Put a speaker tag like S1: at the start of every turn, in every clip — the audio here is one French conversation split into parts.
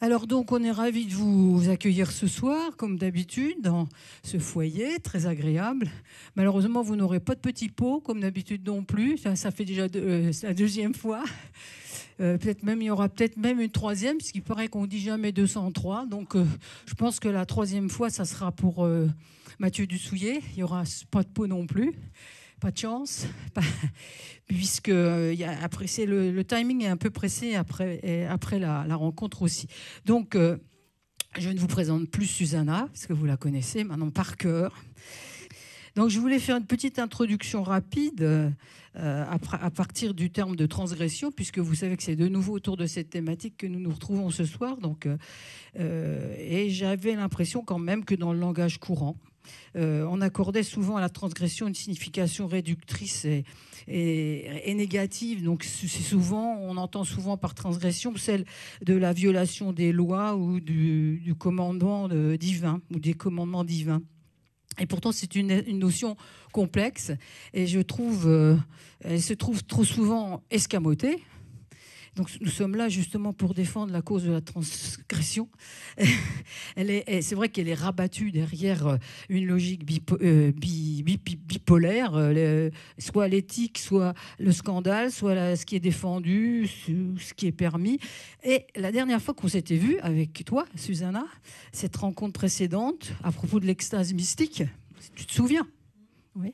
S1: Alors donc, on est ravis de vous accueillir ce soir, comme d'habitude, dans ce foyer très agréable. Malheureusement, vous n'aurez pas de petits pots, comme d'habitude non plus. Ça fait déjà la deuxième fois. Peut-être même, il y aura peut-être même une troisième, puisqu'il paraît qu'on dit jamais 203. Donc, je pense que la troisième fois, ça sera pour Mathieu Dussouillet. Il n'y aura pas de pot non plus. Pas de chance, puisque après, le timing est un peu pressé après la rencontre aussi. Donc, je ne vous présente plus Susanna, parce que vous la connaissez maintenant par cœur. Donc, je voulais faire une petite introduction rapide à partir du terme de transgression, puisque vous savez que c'est de nouveau autour de cette thématique que nous nous retrouvons ce soir. Donc, et j'avais l'impression quand même que dans le langage courant, on accordait souvent à la transgression une signification réductrice et négative. Donc, on entend souvent par transgression celle de la violation des lois ou du commandement divin ou des commandements divins. Et pourtant, c'est une notion complexe et je trouve, elle se trouve trop souvent escamotée. Donc nous sommes là justement pour défendre la cause de la transgression. C'est vrai qu'elle est rabattue derrière une logique bipolaire, soit l'éthique, soit le scandale, soit ce qui est défendu, ce qui est permis. Et la dernière fois qu'on s'était vu avec toi, Susanna, cette rencontre précédente à propos de l'extase mystique, tu te souviens ? Oui.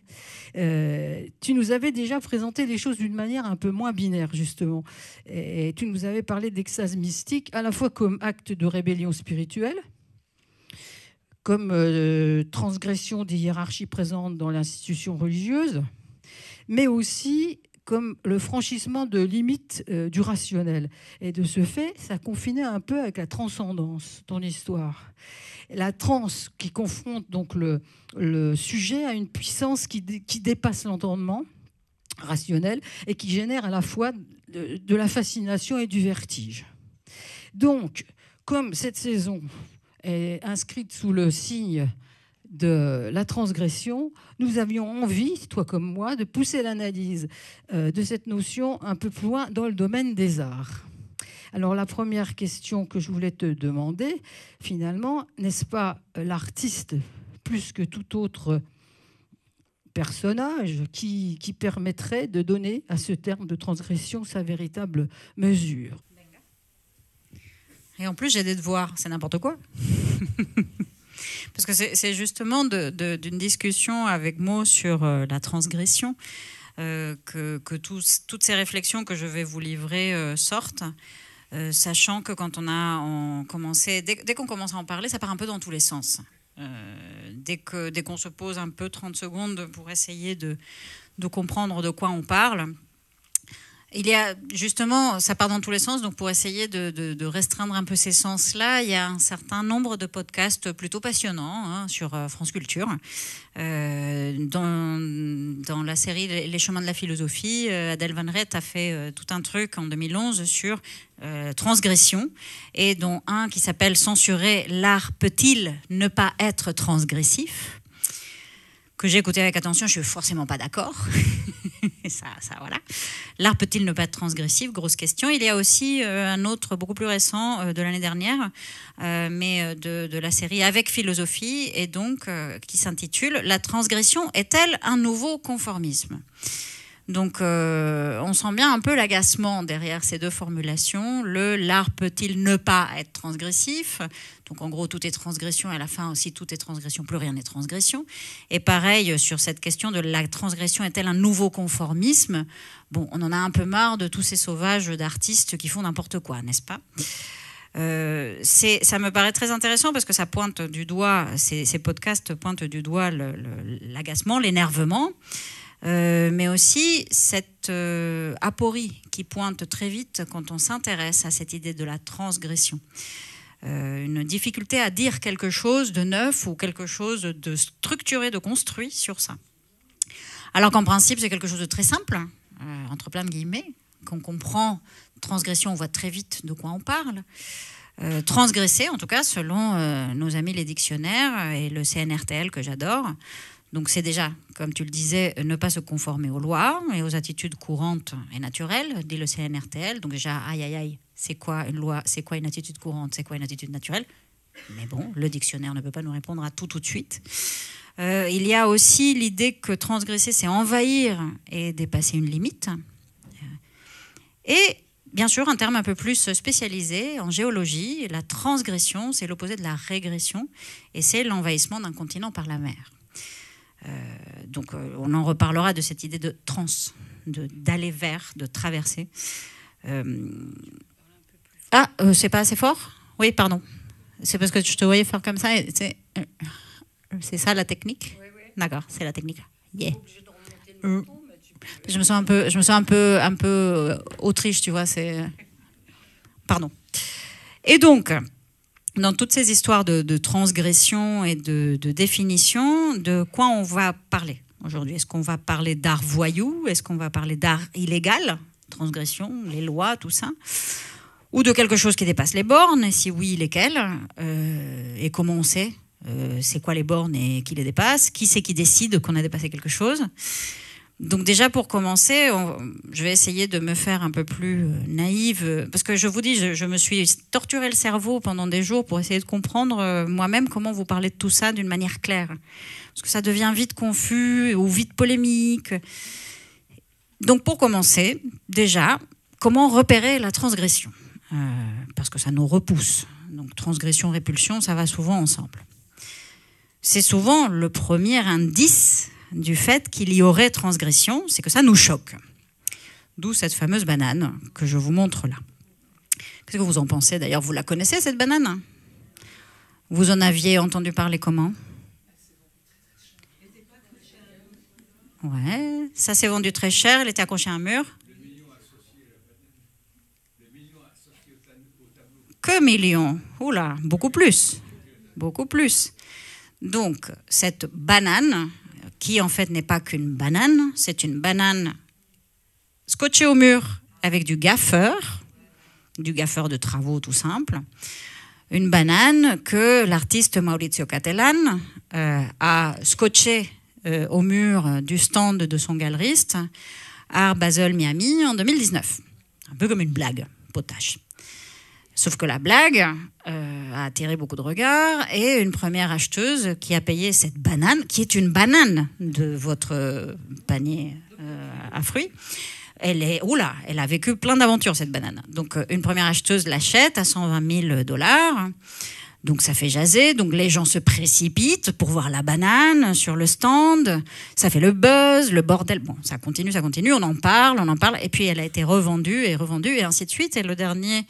S1: Tu nous avais déjà présenté les choses d'une manière un peu moins binaire, justement. Et tu nous avais parlé d'extase mystique, à la fois comme acte de rébellion spirituelle, comme transgression des hiérarchies présentes dans l'institution religieuse, mais aussi comme le franchissement de limites du rationnel. Et de ce fait, ça confinait un peu avec la transcendance, ton histoire. La transe qui confronte donc le sujet à une puissance qui dépasse l'entendement rationnel et qui génère à la fois de la fascination et du vertige. Donc, comme cette saison est inscrite sous le signe de la transgression, nous avions envie, toi comme moi, de pousser l'analyse de cette notion un peu plus loin dans le domaine des arts. Alors la première question que je voulais te demander, finalement, n'est-ce pas l'artiste, plus que tout autre personnage, qui permettrait de donner à ce terme de transgression sa véritable mesure?
S2: Et en plus, j'ai des devoirs, c'est n'importe quoi. Parce que c'est justement d'une discussion avec Mo sur la transgression que toutes ces réflexions que je vais vous livrer sortent. Sachant que quand on commençait, dès qu'on commence à en parler, ça part un peu dans tous les sens. Dès qu'on se pose un peu 30 secondes pour essayer de comprendre de quoi on parle, il y a justement, ça part dans tous les sens, donc pour essayer de restreindre un peu ces sens-là, il y a un certain nombre de podcasts plutôt passionnants sur France Culture. Dans la série Les chemins de la philosophie, Adèle Van Rett a fait tout un truc en 2011 sur transgression, et dont un qui s'appelle « Censurer l'art peut-il ne pas être transgressif ?» que j'ai écouté avec attention, je suis forcément pas d'accord. ça, voilà. L'art peut-il ne pas être transgressif? Grosse question. Il y a aussi un autre, beaucoup plus récent, de l'année dernière, mais de la série Avec philosophie, et donc qui s'intitule « La transgression est-elle un nouveau conformisme ?» Donc, on sent bien un peu l'agacement derrière ces deux formulations. L'art peut-il ne pas être transgressif? Donc, en gros, tout est transgression, et à la fin aussi, tout est transgression, plus rien n'est transgression. Et pareil, sur cette question de la transgression est-elle un nouveau conformisme? Bon, on en a un peu marre de tous ces sauvages d'artistes qui font n'importe quoi, n'est-ce pas? Ça me paraît très intéressant parce que ça pointe du doigt, ces podcasts pointent du doigt l'agacement, l'énervement. Mais aussi cette aporie qui pointe très vite quand on s'intéresse à cette idée de la transgression. Une difficulté à dire quelque chose de neuf ou quelque chose de structuré, de construit sur ça. Alors qu'en principe, c'est quelque chose de très simple, entre plein de guillemets, qu'on comprend. Transgression, on voit très vite de quoi on parle. Transgresser, en tout cas, selon nos amis les dictionnaires et le CNRTL que j'adore. Donc c'est déjà, comme tu le disais, ne pas se conformer aux lois et aux attitudes courantes et naturelles, dit le CNRTL. Donc déjà, aïe, aïe, aïe, c'est quoi une loi, c'est quoi une attitude courante, c'est quoi une attitude naturelle. Mais bon, le dictionnaire ne peut pas nous répondre à tout de suite. Il y a aussi l'idée que transgresser, c'est envahir et dépasser une limite. Et bien sûr, un terme un peu plus spécialisé en géologie, la transgression, c'est l'opposé de la régression, et c'est l'envahissement d'un continent par la mer. Donc on en reparlera de cette idée de trans, d'aller vers, de traverser. C'est pas assez fort? Oui, pardon. C'est parce que je te voyais faire comme ça. C'est ça la technique? Oui. D'accord, c'est la technique. Yeah. Je me sens un peu Autriche, tu vois. Pardon. Et donc, dans toutes ces histoires de transgression et de définition, de quoi on va parler aujourd'hui? Est-ce qu'on va parler d'art voyou? Est-ce qu'on va parler d'art illégal? Transgression, les lois, tout ça? Ou de quelque chose qui dépasse les bornes? Et si oui, lesquelles? Et comment on sait? C'est quoi les bornes et qui les dépasse? Qui c'est qui décide qu'on a dépassé quelque chose? Donc déjà, pour commencer, je vais essayer de me faire un peu plus naïve, parce que je vous dis, je me suis torturé le cerveau pendant des jours pour essayer de comprendre moi-même comment vous parlez de tout ça d'une manière claire. Parce que ça devient vite confus ou vite polémique. Donc pour commencer, déjà, comment repérer la transgression? Parce que ça nous repousse. Donc transgression, répulsion, ça va souvent ensemble. C'est souvent le premier indice du fait qu'il y aurait transgression, c'est que ça nous choque. D'où cette fameuse banane que je vous montre là. Qu'est-ce que vous en pensez? D'ailleurs, vous la connaissez, cette banane? Vous en aviez entendu parler comment? Ouais, ça s'est vendu très cher, elle était accrochée à un mur. Que millions? Oula, beaucoup plus. Beaucoup plus. Donc, cette banane, qui en fait n'est pas qu'une banane, c'est une banane scotchée au mur avec du gaffeur de travaux tout simple. Une banane que l'artiste Maurizio Cattelan a scotchée au mur du stand de son galeriste à Art Basel, Miami, en 2019. Un peu comme une blague, potache. Sauf que la blague a attiré beaucoup de regards et une première acheteuse qui a payé cette banane, qui est une banane de votre panier à fruits, elle a vécu plein d'aventures, cette banane. Donc une première acheteuse l'achète à $120 000. Donc ça fait jaser, donc les gens se précipitent pour voir la banane sur le stand, ça fait le buzz, le bordel, bon ça continue, on en parle, et puis elle a été revendue et ainsi de suite, et le dernier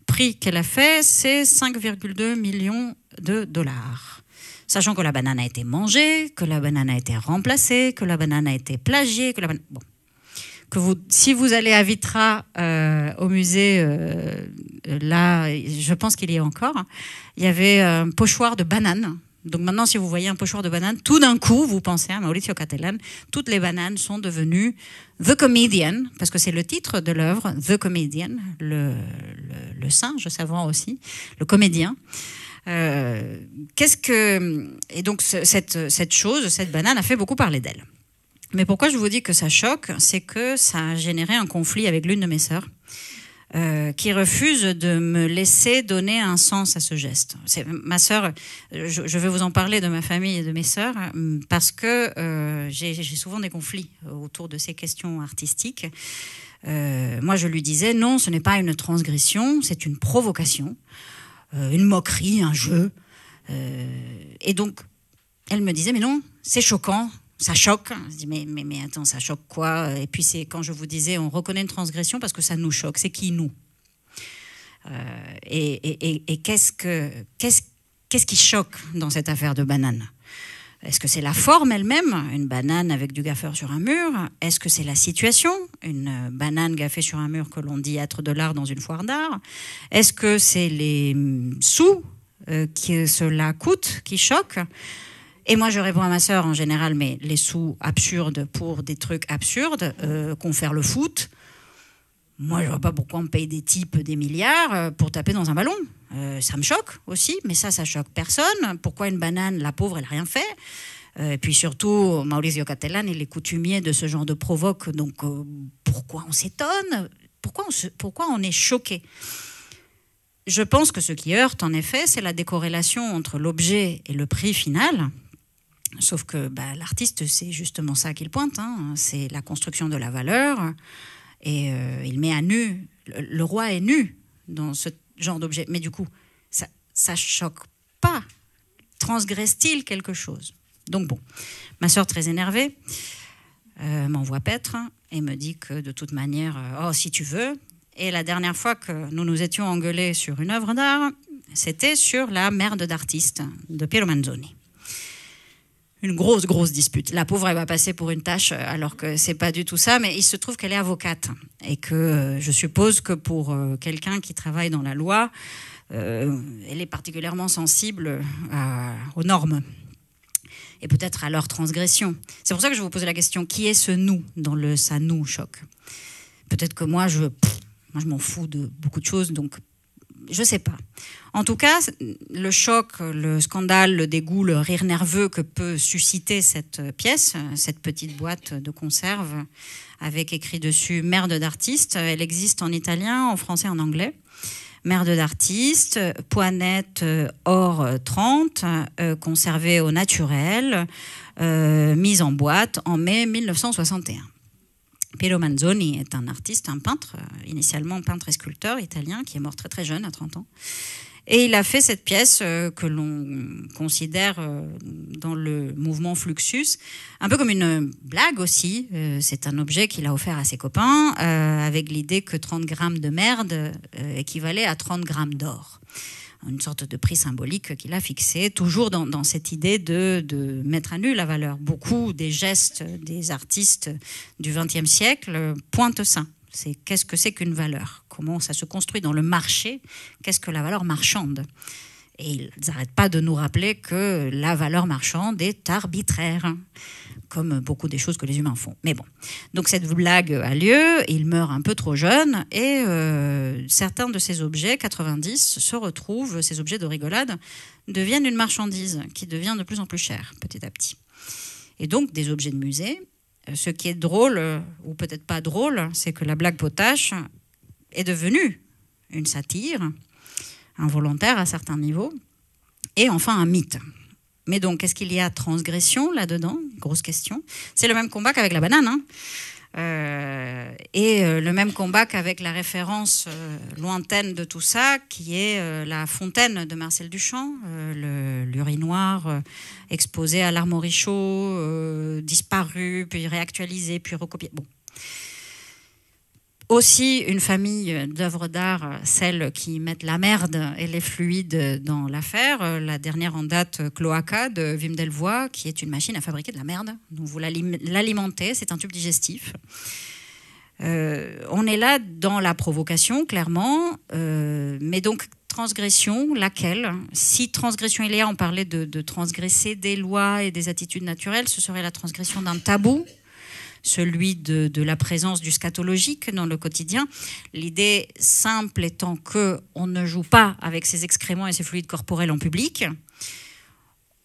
S2: prix qu'elle a fait, c'est 5,2 millions de dollars. Sachant que la banane a été mangée, que la banane a été remplacée, que la banane a été plagiée, si vous allez à Vitra, au musée, là, je pense qu'il y a encore, il y avait un pochoir de bananes. Donc maintenant, si vous voyez un pochoir de bananes, tout d'un coup, vous pensez à Maurizio Cattelan. Toutes les bananes sont devenues The Comedian, parce que c'est le titre de l'œuvre, The Comedian, le singe savant aussi, le comédien. Et donc cette banane a fait beaucoup parler d'elle. Mais pourquoi je vous dis que ça choque? C'est que ça a généré un conflit avec l'une de mes sœurs, qui refuse de me laisser donner un sens à ce geste. Ma sœur, je vais vous en parler de ma famille et de mes sœurs, parce que j'ai souvent des conflits autour de ces questions artistiques. Moi, je lui disais, non, ce n'est pas une transgression, c'est une provocation, une moquerie, un jeu. Et donc, elle me disait, mais non, c'est choquant. Ça choque. Je dis, mais attends, ça choque quoi? Et puis c'est quand je vous disais, on reconnaît une transgression parce que ça nous choque. C'est qui nous? Et qu'est-ce qui choque dans cette affaire de banane? Est-ce que c'est la forme elle-même, une banane avec du gaffeur sur un mur? Est-ce que c'est la situation, une banane gaffée sur un mur que l'on dit être de l'art dans une foire d'art? Est-ce que c'est les sous que cela coûte qui choquent? Et moi, je réponds à ma sœur en général, mais les sous absurdes pour des trucs absurdes, qu'on fait le foot, moi, je ne vois pas pourquoi on paye des types des milliards pour taper dans un ballon. Ça me choque aussi, mais ça choque personne. Pourquoi une banane, la pauvre, elle n'a rien fait? Et puis surtout, Maurizio Cattelan, il est coutumier de ce genre de provoque, donc pourquoi on s'étonne? Pourquoi on est choqué? je pense que ce qui heurte, en effet, c'est la décorrélation entre l'objet et le prix final. Sauf que l'artiste, c'est justement ça qu'il pointe, hein. C'est la construction de la valeur. Et il met à nu, le roi est nu dans ce genre d'objet. Mais du coup, ça choque pas. Transgresse-t-il quelque chose? Donc bon, ma sœur très énervée m'envoie paître et me dit que de toute manière, oh si tu veux. Et la dernière fois que nous nous étions engueulés sur une œuvre d'art, c'était sur la merde d'artiste de Piero Manzoni. Une grosse dispute. La pauvre, elle va passer pour une tâche, alors que c'est pas du tout ça, mais il se trouve qu'elle est avocate. Et que je suppose que pour quelqu'un qui travaille dans la loi, elle est particulièrement sensible aux normes. Et peut-être à leur transgression. C'est pour ça que je vous pose la question, qui est ce nous dans le ça nous choc? Peut-être que moi, je m'en fous de beaucoup de choses, donc je sais pas. En tout cas, le choc, le scandale, le dégoût, le rire nerveux que peut susciter cette pièce, cette petite boîte de conserve avec écrit dessus « Merde d'artiste », elle existe en italien, en français, en anglais. Merde d'artiste, poinette or 30, conservée au naturel, mise en boîte en mai 1961. Piero Manzoni est un artiste, un peintre, initialement peintre et sculpteur italien, qui est mort très très jeune, à 30 ans. Et il a fait cette pièce que l'on considère dans le mouvement Fluxus, un peu comme une blague aussi. C'est un objet qu'il a offert à ses copains, avec l'idée que 30 grammes de merde équivalait à 30 grammes d'or. Une sorte de prix symbolique qu'il a fixé, toujours dans cette idée de mettre à nu la valeur. Beaucoup des gestes des artistes du XXe siècle pointent ça. Qu'est-ce que c'est qu'une valeur? Comment ça se construit dans le marché? Qu'est-ce que la valeur marchande? Et ils n'arrêtent pas de nous rappeler que la valeur marchande est arbitraire, comme beaucoup des choses que les humains font. Mais bon, donc cette blague a lieu, il meurt un peu trop jeune, et certains de ces objets, 90, se retrouvent, ces objets de rigolade, deviennent une marchandise qui devient de plus en plus chère, petit à petit. Et donc des objets de musée. Ce qui est drôle, ou peut-être pas drôle, c'est que la blague potache est devenue une satire, involontaire à certains niveaux, et enfin un mythe. Mais donc, est-ce qu'il y a transgression là-dedans? Grosse question. C'est le même combat qu'avec la banane, hein. Le même combat qu'avec la référence lointaine de tout ça, qui est la fontaine de Marcel Duchamp, l'urinoir exposé à l'Armorichaud, disparu, puis réactualisé, puis recopié. Bon. Aussi une famille d'œuvres d'art, celles qui mettent la merde et les fluides dans l'affaire. La dernière en date, Cloaca de Wim Delvoye, qui est une machine à fabriquer de la merde. Donc vous l'alimentez, c'est un tube digestif. On est là dans la provocation, clairement. Mais donc, transgression, laquelle? Si transgression il y a, on parlait de transgresser des lois et des attitudes naturelles, ce serait la transgression d'un tabou, celui de la présence du scatologique dans le quotidien. L'idée simple étant qu'on ne joue pas avec ses excréments et ses fluides corporels en public.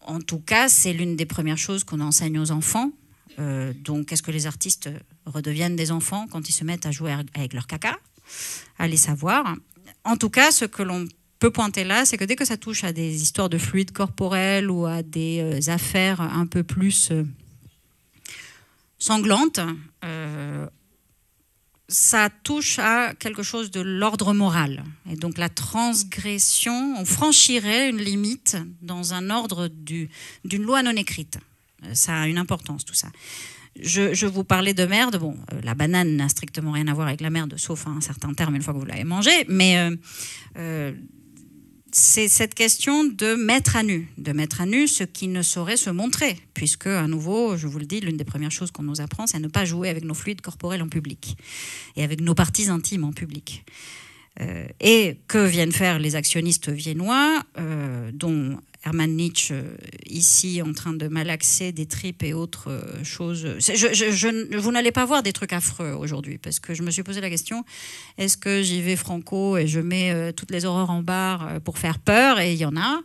S2: En tout cas, c'est l'une des premières choses qu'on enseigne aux enfants. Donc, est-ce que les artistes redeviennent des enfants quand ils se mettent à jouer avec leur caca? Allez savoir. En tout cas, ce que l'on peut pointer là, c'est que dès que ça touche à des histoires de fluides corporels ou à des affaires un peu plus sanglante, ça touche à quelque chose de l'ordre moral. Et donc la transgression, on franchirait une limite dans un ordre d'une loi non écrite. Ça a une importance, tout ça. Je vous parlais de merde. Bon, la banane n'a strictement rien à voir avec la merde, sauf à un certain terme une fois que vous l'avez mangée. Mais c'est cette question de mettre à nu ce qui ne saurait se montrer, puisque, à nouveau, je vous le dis, l'une des premières choses qu'on nous apprend, c'est à ne pas jouer avec nos fluides corporels en public et avec nos parties intimes en public. Et que viennent faire les actionnistes viennois, dont Hermann Nietzsche, ici, en train de malaxer des tripes et autres choses. Vous n'allez pas voir des trucs affreux aujourd'hui, parce que je me suis posé la question, est-ce que j'y vais franco et je mets toutes les horreurs en barre pour faire peur? Et il y en a.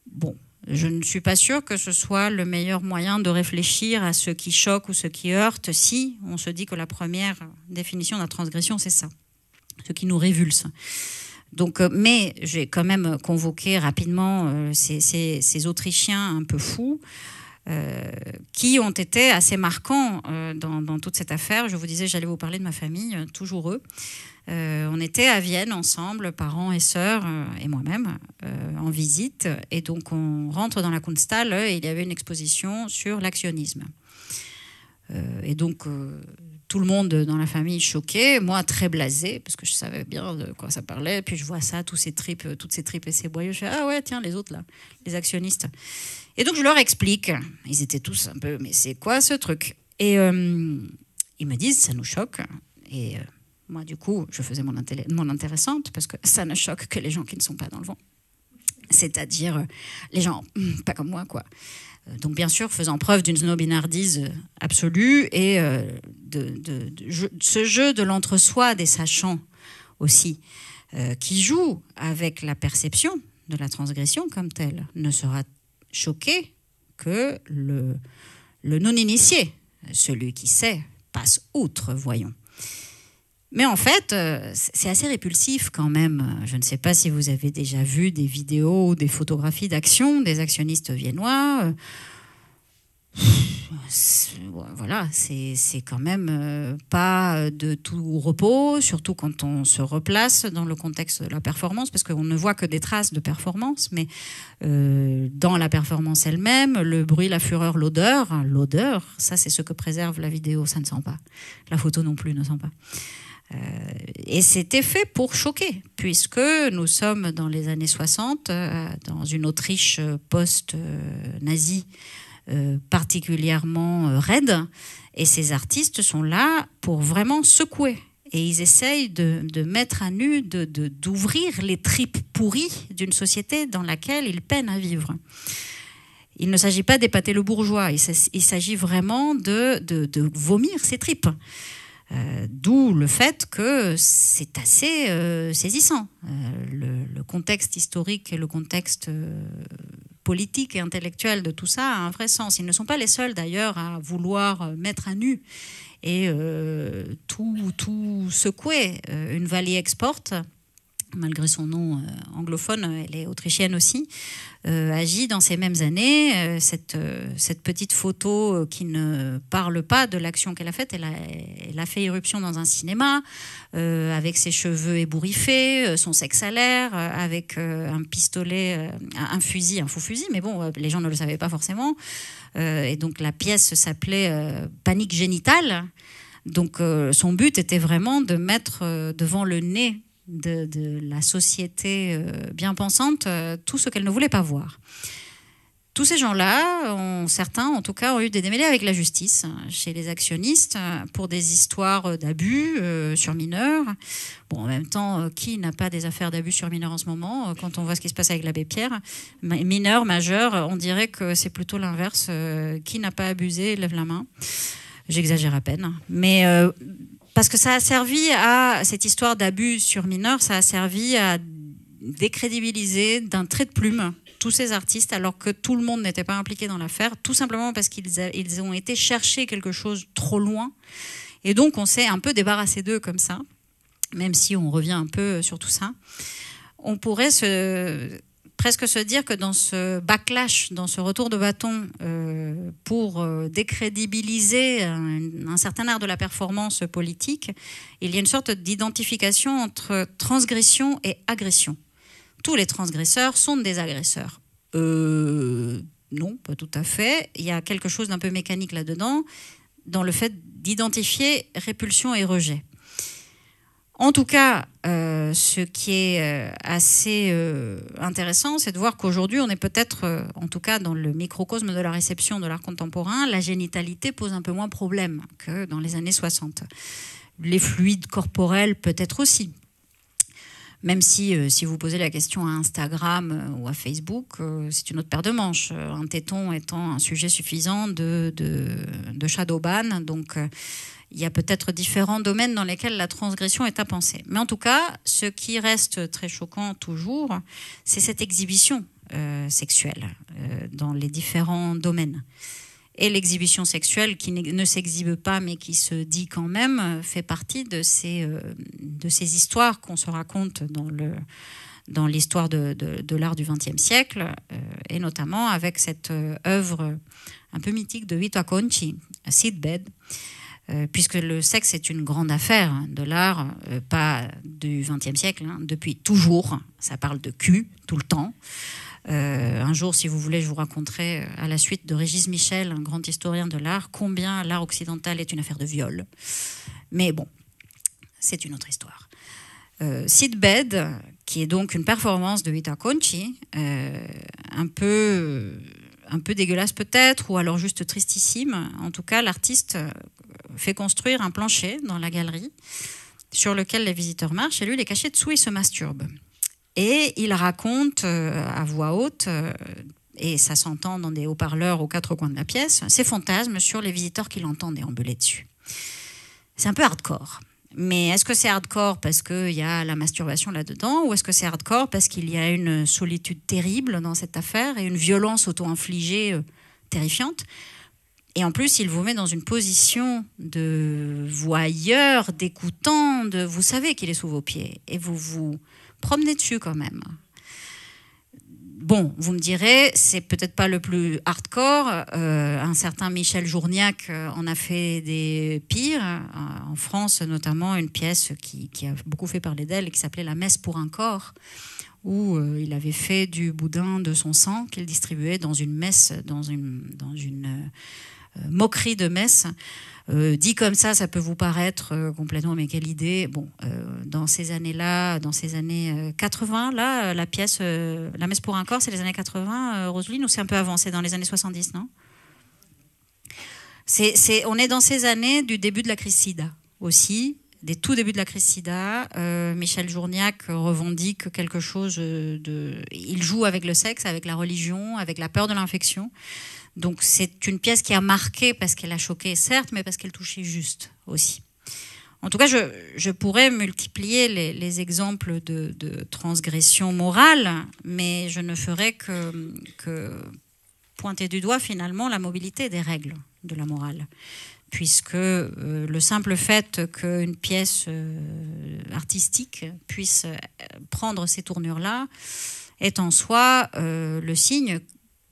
S2: Bon, je ne suis pas sûre que ce soit le meilleur moyen de réfléchir à ce qui choque ou ce qui heurte, si on se dit que la première définition de la transgression, c'est ça, ce qui nous révulse. Donc, mais j'ai quand même convoqué rapidement ces Autrichiens un peu fous qui ont été assez marquants dans toute cette affaire. Je vous disais, j'allais vous parler de ma famille, toujours eux. On était à Vienne ensemble, parents et sœurs, et moi-même, en visite. Et donc, on rentre dans la Kunsthalle et il y avait une exposition sur l'actionnisme. Et donc, tout le monde dans la famille choqué, moi très blasé, parce que je savais bien de quoi ça parlait. Puis je vois ça, toutes ces tripes et ces boyaux. Je fais, ah ouais, tiens, les autres là, les actionnistes. Et donc, je leur explique. Ils étaient tous un peu, mais c'est quoi ce truc? Et ils me disent, ça nous choque. Et moi, du coup, je faisais mon intéressante, parce que ça ne choque que les gens qui ne sont pas dans le vent. C'est-à-dire les gens pas comme moi, quoi. Donc, bien sûr, faisant preuve d'une snobinardise absolue et ce jeu de l'entre-soi des sachants aussi, qui joue avec la perception de la transgression comme telle, ne sera choqué que le non-initié. Celui qui sait passe outre, voyons. Mais en fait, c'est assez répulsif quand même. Je ne sais pas si vous avez déjà vu des vidéos ou des photographies d'action des actionnistes viennois. Voilà, c'est quand même pas de tout repos, surtout quand on se replace dans le contexte de la performance, parce qu'on ne voit que des traces de performance, mais dans la performance elle-même, le bruit, la fureur, l'odeur, ça c'est ce que préserve la vidéo, ça ne sent pas. La photo non plus ne sent pas. Et c'était fait pour choquer, puisque nous sommes dans les années 60, dans une Autriche post-nazie particulièrement raide, et ces artistes sont là pour vraiment secouer. Et ils essayent de mettre à nu, d'ouvrir les tripes pourries d'une société dans laquelle ils peinent à vivre. Il ne s'agit pas d'épater le bourgeois, il s'agit vraiment de vomir ses tripes. D'où le fait que c'est assez saisissant. Le contexte historique et le contexte politique et intellectuel de tout ça a un vrai sens. Ils ne sont pas les seuls d'ailleurs à vouloir mettre à nu et tout secouer. Une Vallée Export, malgré son nom anglophone, elle est autrichienne aussi, agit dans ces mêmes années. Cette petite photo qui ne parle pas de l'action qu'elle a faite, elle a fait irruption dans un cinéma, avec ses cheveux ébouriffés, son sexe à l'air, avec un pistolet, un fusil, un faux fusil, mais bon, les gens ne le savaient pas forcément. Et donc la pièce s'appelait Panique génitale. Donc son but était vraiment de mettre devant le nez de la société bien pensante tout ce qu'elle ne voulait pas voir. Tous ces gens-là, certains en tout cas, ont eu des démêlés avec la justice chez les actionnistes pour des histoires d'abus sur mineurs. Bon, en même temps, qui n'a pas des affaires d'abus sur mineurs en ce moment? Quand on voit ce qui se passe avec l'abbé Pierre, mineurs, majeurs, on dirait que c'est plutôt l'inverse. Qui n'a pas abusé, lève la main. J'exagère à peine. Mais parce que ça a servi à, cette histoire d'abus sur mineurs, ça a servi à décrédibiliser d'un trait de plume tous ces artistes, alors que tout le monde n'était pas impliqué dans l'affaire, tout simplement parce qu'ils ont été chercher quelque chose trop loin. Et donc, on s'est un peu débarrassé d'eux comme ça, même si on revient un peu sur tout ça. On pourrait presque se dire que dans ce backlash, dans ce retour de bâton pour décrédibiliser un certain art de la performance politique, il y a une sorte d'identification entre transgression et agression. Tous les transgresseurs sont des agresseurs. Non, pas tout à fait. Il y a quelque chose d'un peu mécanique là-dedans, dans le fait d'identifier répulsion et rejet. En tout cas, ce qui est assez intéressant, c'est de voir qu'aujourd'hui, on est peut-être, en tout cas dans le microcosme de la réception de l'art contemporain, la génitalité pose un peu moins problème que dans les années 60. Les fluides corporels peut-être aussi. Même si vous posez la question à Instagram ou à Facebook, c'est une autre paire de manches. Un téton étant un sujet suffisant de shadowban. Donc, il y a peut-être différents domaines dans lesquels la transgression est à penser. Mais en tout cas, ce qui reste très choquant toujours, c'est cette exhibition sexuelle dans les différents domaines. Et l'exhibition sexuelle, qui ne s'exhibe pas, mais qui se dit quand même, fait partie de ces histoires qu'on se raconte dans l'histoire de l'art du XXe siècle, et notamment avec cette œuvre un peu mythique de Vito Acconci, Seedbed, puisque le sexe est une grande affaire de l'art, pas du XXe siècle, hein, depuis toujours. Ça parle de cul tout le temps. Un jour, si vous voulez, je vous raconterai à la suite de Régis Michel, un grand historien de l'art, combien l'art occidental est une affaire de viol. Mais bon, c'est une autre histoire. Seedbed, qui est donc une performance de Vito Acconci, un peu dégueulasse peut-être, ou alors juste tristissime. En tout cas, l'artiste fait construire un plancher dans la galerie sur lequel les visiteurs marchent, et lui, il est caché dessous, il se masturbe. Et il raconte à voix haute, et ça s'entend dans des haut-parleurs aux quatre coins de la pièce, ses fantasmes sur les visiteurs qui l'entendent déambuler dessus. C'est un peu hardcore. Mais est-ce que c'est hardcore parce qu'il y a la masturbation là-dedans, ou est-ce que c'est hardcore parce qu'il y a une solitude terrible dans cette affaire et une violence auto-infligée terrifiante? Et en plus, il vous met dans une position de voyeur, d'écoutant, vous savez qu'il est sous vos pieds, et vous vous promenez dessus quand même. Bon, vous me direz, c'est peut-être pas le plus hardcore. Un certain Michel Journiac en a fait des pires. En France, notamment, une pièce qui a beaucoup fait parler d'elle et qui s'appelait La messe pour un corps, où il avait fait du boudin de son sang qu'il distribuait dans une messe, dans une moquerie de messe. Dit comme ça peut vous paraître complètement, mais quelle idée. Bon, dans ces années-là, dans ces années 80, là, la pièce La messe pour un corps, c'est les années 80, Roselyne, ou c'est un peu avant, c'est dans les années 70, non? On est dans ces années du début de la crise SIDA aussi, des tout débuts de la crise SIDA. Michel Journiac revendique quelque chose il joue avec le sexe, avec la religion, avec la peur de l'infection. Donc c'est une pièce qui a marqué parce qu'elle a choqué, certes, mais parce qu'elle touchait juste aussi. En tout cas, je pourrais multiplier les exemples de transgression morale, mais je ne ferai que pointer du doigt finalement la mobilité des règles de la morale. Puisque le simple fait qu'une pièce artistique puisse prendre ces tournures-là est en soi le signe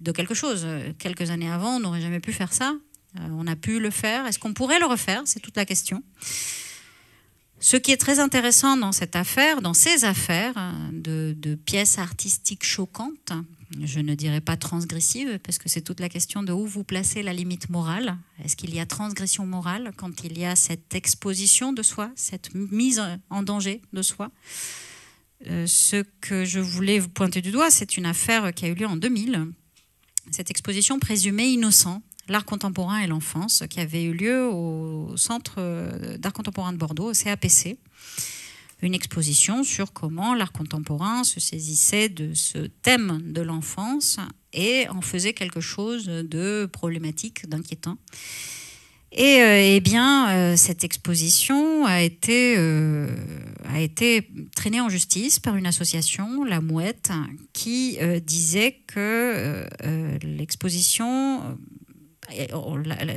S2: de quelque chose. Quelques années avant, on n'aurait jamais pu faire ça. On a pu le faire. Est-ce qu'on pourrait le refaire? C'est toute la question. Ce qui est très intéressant dans cette affaire, dans ces affaires de pièces artistiques choquantes, je ne dirais pas transgressives, parce que c'est toute la question de où vous placez la limite morale. Est-ce qu'il y a transgression morale quand il y a cette exposition de soi, cette mise en danger de soi? Ce que je voulais vous pointer du doigt, c'est une affaire qui a eu lieu en 2000. Cette exposition présumée innocent, l'art contemporain et l'enfance, qui avait eu lieu au Centre d'art contemporain de Bordeaux, au CAPC. Une exposition sur comment l'art contemporain se saisissait de ce thème de l'enfance et en faisait quelque chose de problématique, d'inquiétant. Et bien, cette exposition a été traînée en justice par une association, La Mouette, qui disait que l'exposition...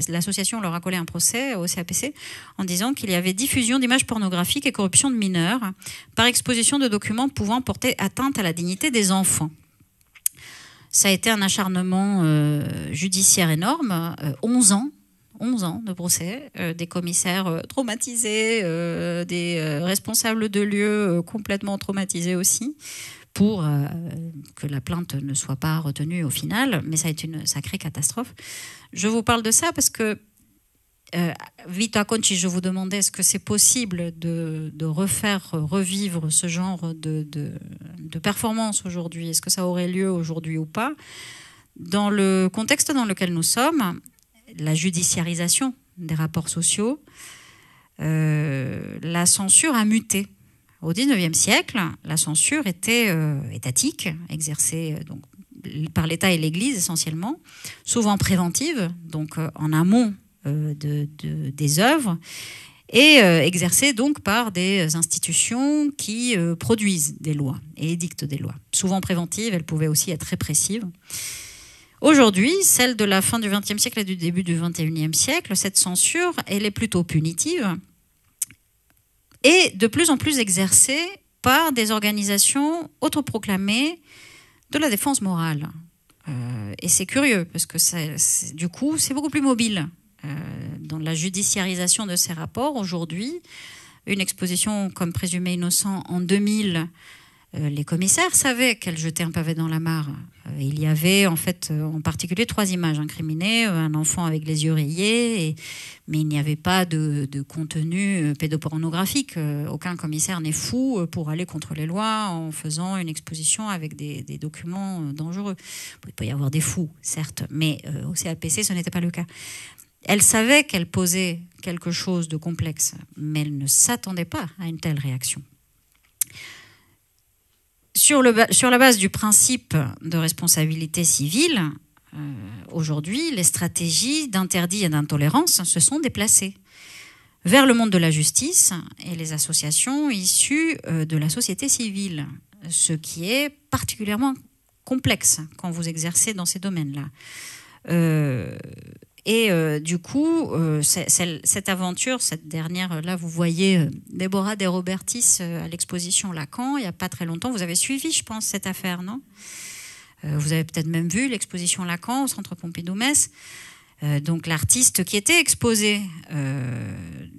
S2: L'association leur a collé un procès au CAPC en disant qu'il y avait diffusion d'images pornographiques et corruption de mineurs par exposition de documents pouvant porter atteinte à la dignité des enfants. Ça a été un acharnement judiciaire énorme, 11 ans de procès, des commissaires traumatisés, des responsables de lieux complètement traumatisés aussi, pour que la plainte ne soit pas retenue au final, mais ça a été une sacrée catastrophe. Je vous parle de ça parce que, Vito Acconci, je vous demandais est-ce que c'est possible de revivre ce genre de performance aujourd'hui? Est-ce que ça aurait lieu aujourd'hui ou pas? Dans le contexte dans lequel nous sommes, la judiciarisation des rapports sociaux, la censure a muté. Au XIXe siècle, la censure était étatique, exercée donc, par l'État et l'Église essentiellement, souvent préventive, donc en amont des œuvres, et exercée donc par des institutions qui produisent des lois et édictent des lois. Souvent préventives, elles pouvaient aussi être répressives. Aujourd'hui, celle de la fin du XXe siècle et du début du XXIe siècle, cette censure, elle est plutôt punitive et de plus en plus exercée par des organisations autoproclamées de la défense morale. Et c'est curieux, parce que du coup, c'est beaucoup plus mobile. Dans la judiciarisation de ces rapports, aujourd'hui, une exposition comme présumé innocent en 2000, les commissaires savaient qu'elle jetait un pavé dans la mare. Il y avait en fait en particulier 3 images incriminées, un enfant avec les yeux rayés, mais il n'y avait pas de contenu pédopornographique. Aucun commissaire n'est fou pour aller contre les lois en faisant une exposition avec des documents dangereux. Il peut y avoir des fous, certes, mais au CAPC, ce n'était pas le cas. Elle savait qu'elle posait quelque chose de complexe, mais elle ne s'attendait pas à une telle réaction. Sur la base du principe de responsabilité civile, aujourd'hui, les stratégies d'interdit et d'intolérance se sont déplacées vers le monde de la justice et les associations issues de la société civile, ce qui est particulièrement complexe quand vous exercez dans ces domaines-là. Du coup, cette aventure, cette dernière, là, vous voyez Déborah De Robertis à l'exposition Lacan, il n'y a pas très longtemps. Vous avez suivi, je pense, cette affaire, non ? Vous avez peut-être même vu l'exposition Lacan au Centre Pompidou-Metz. Donc l'artiste qui était exposé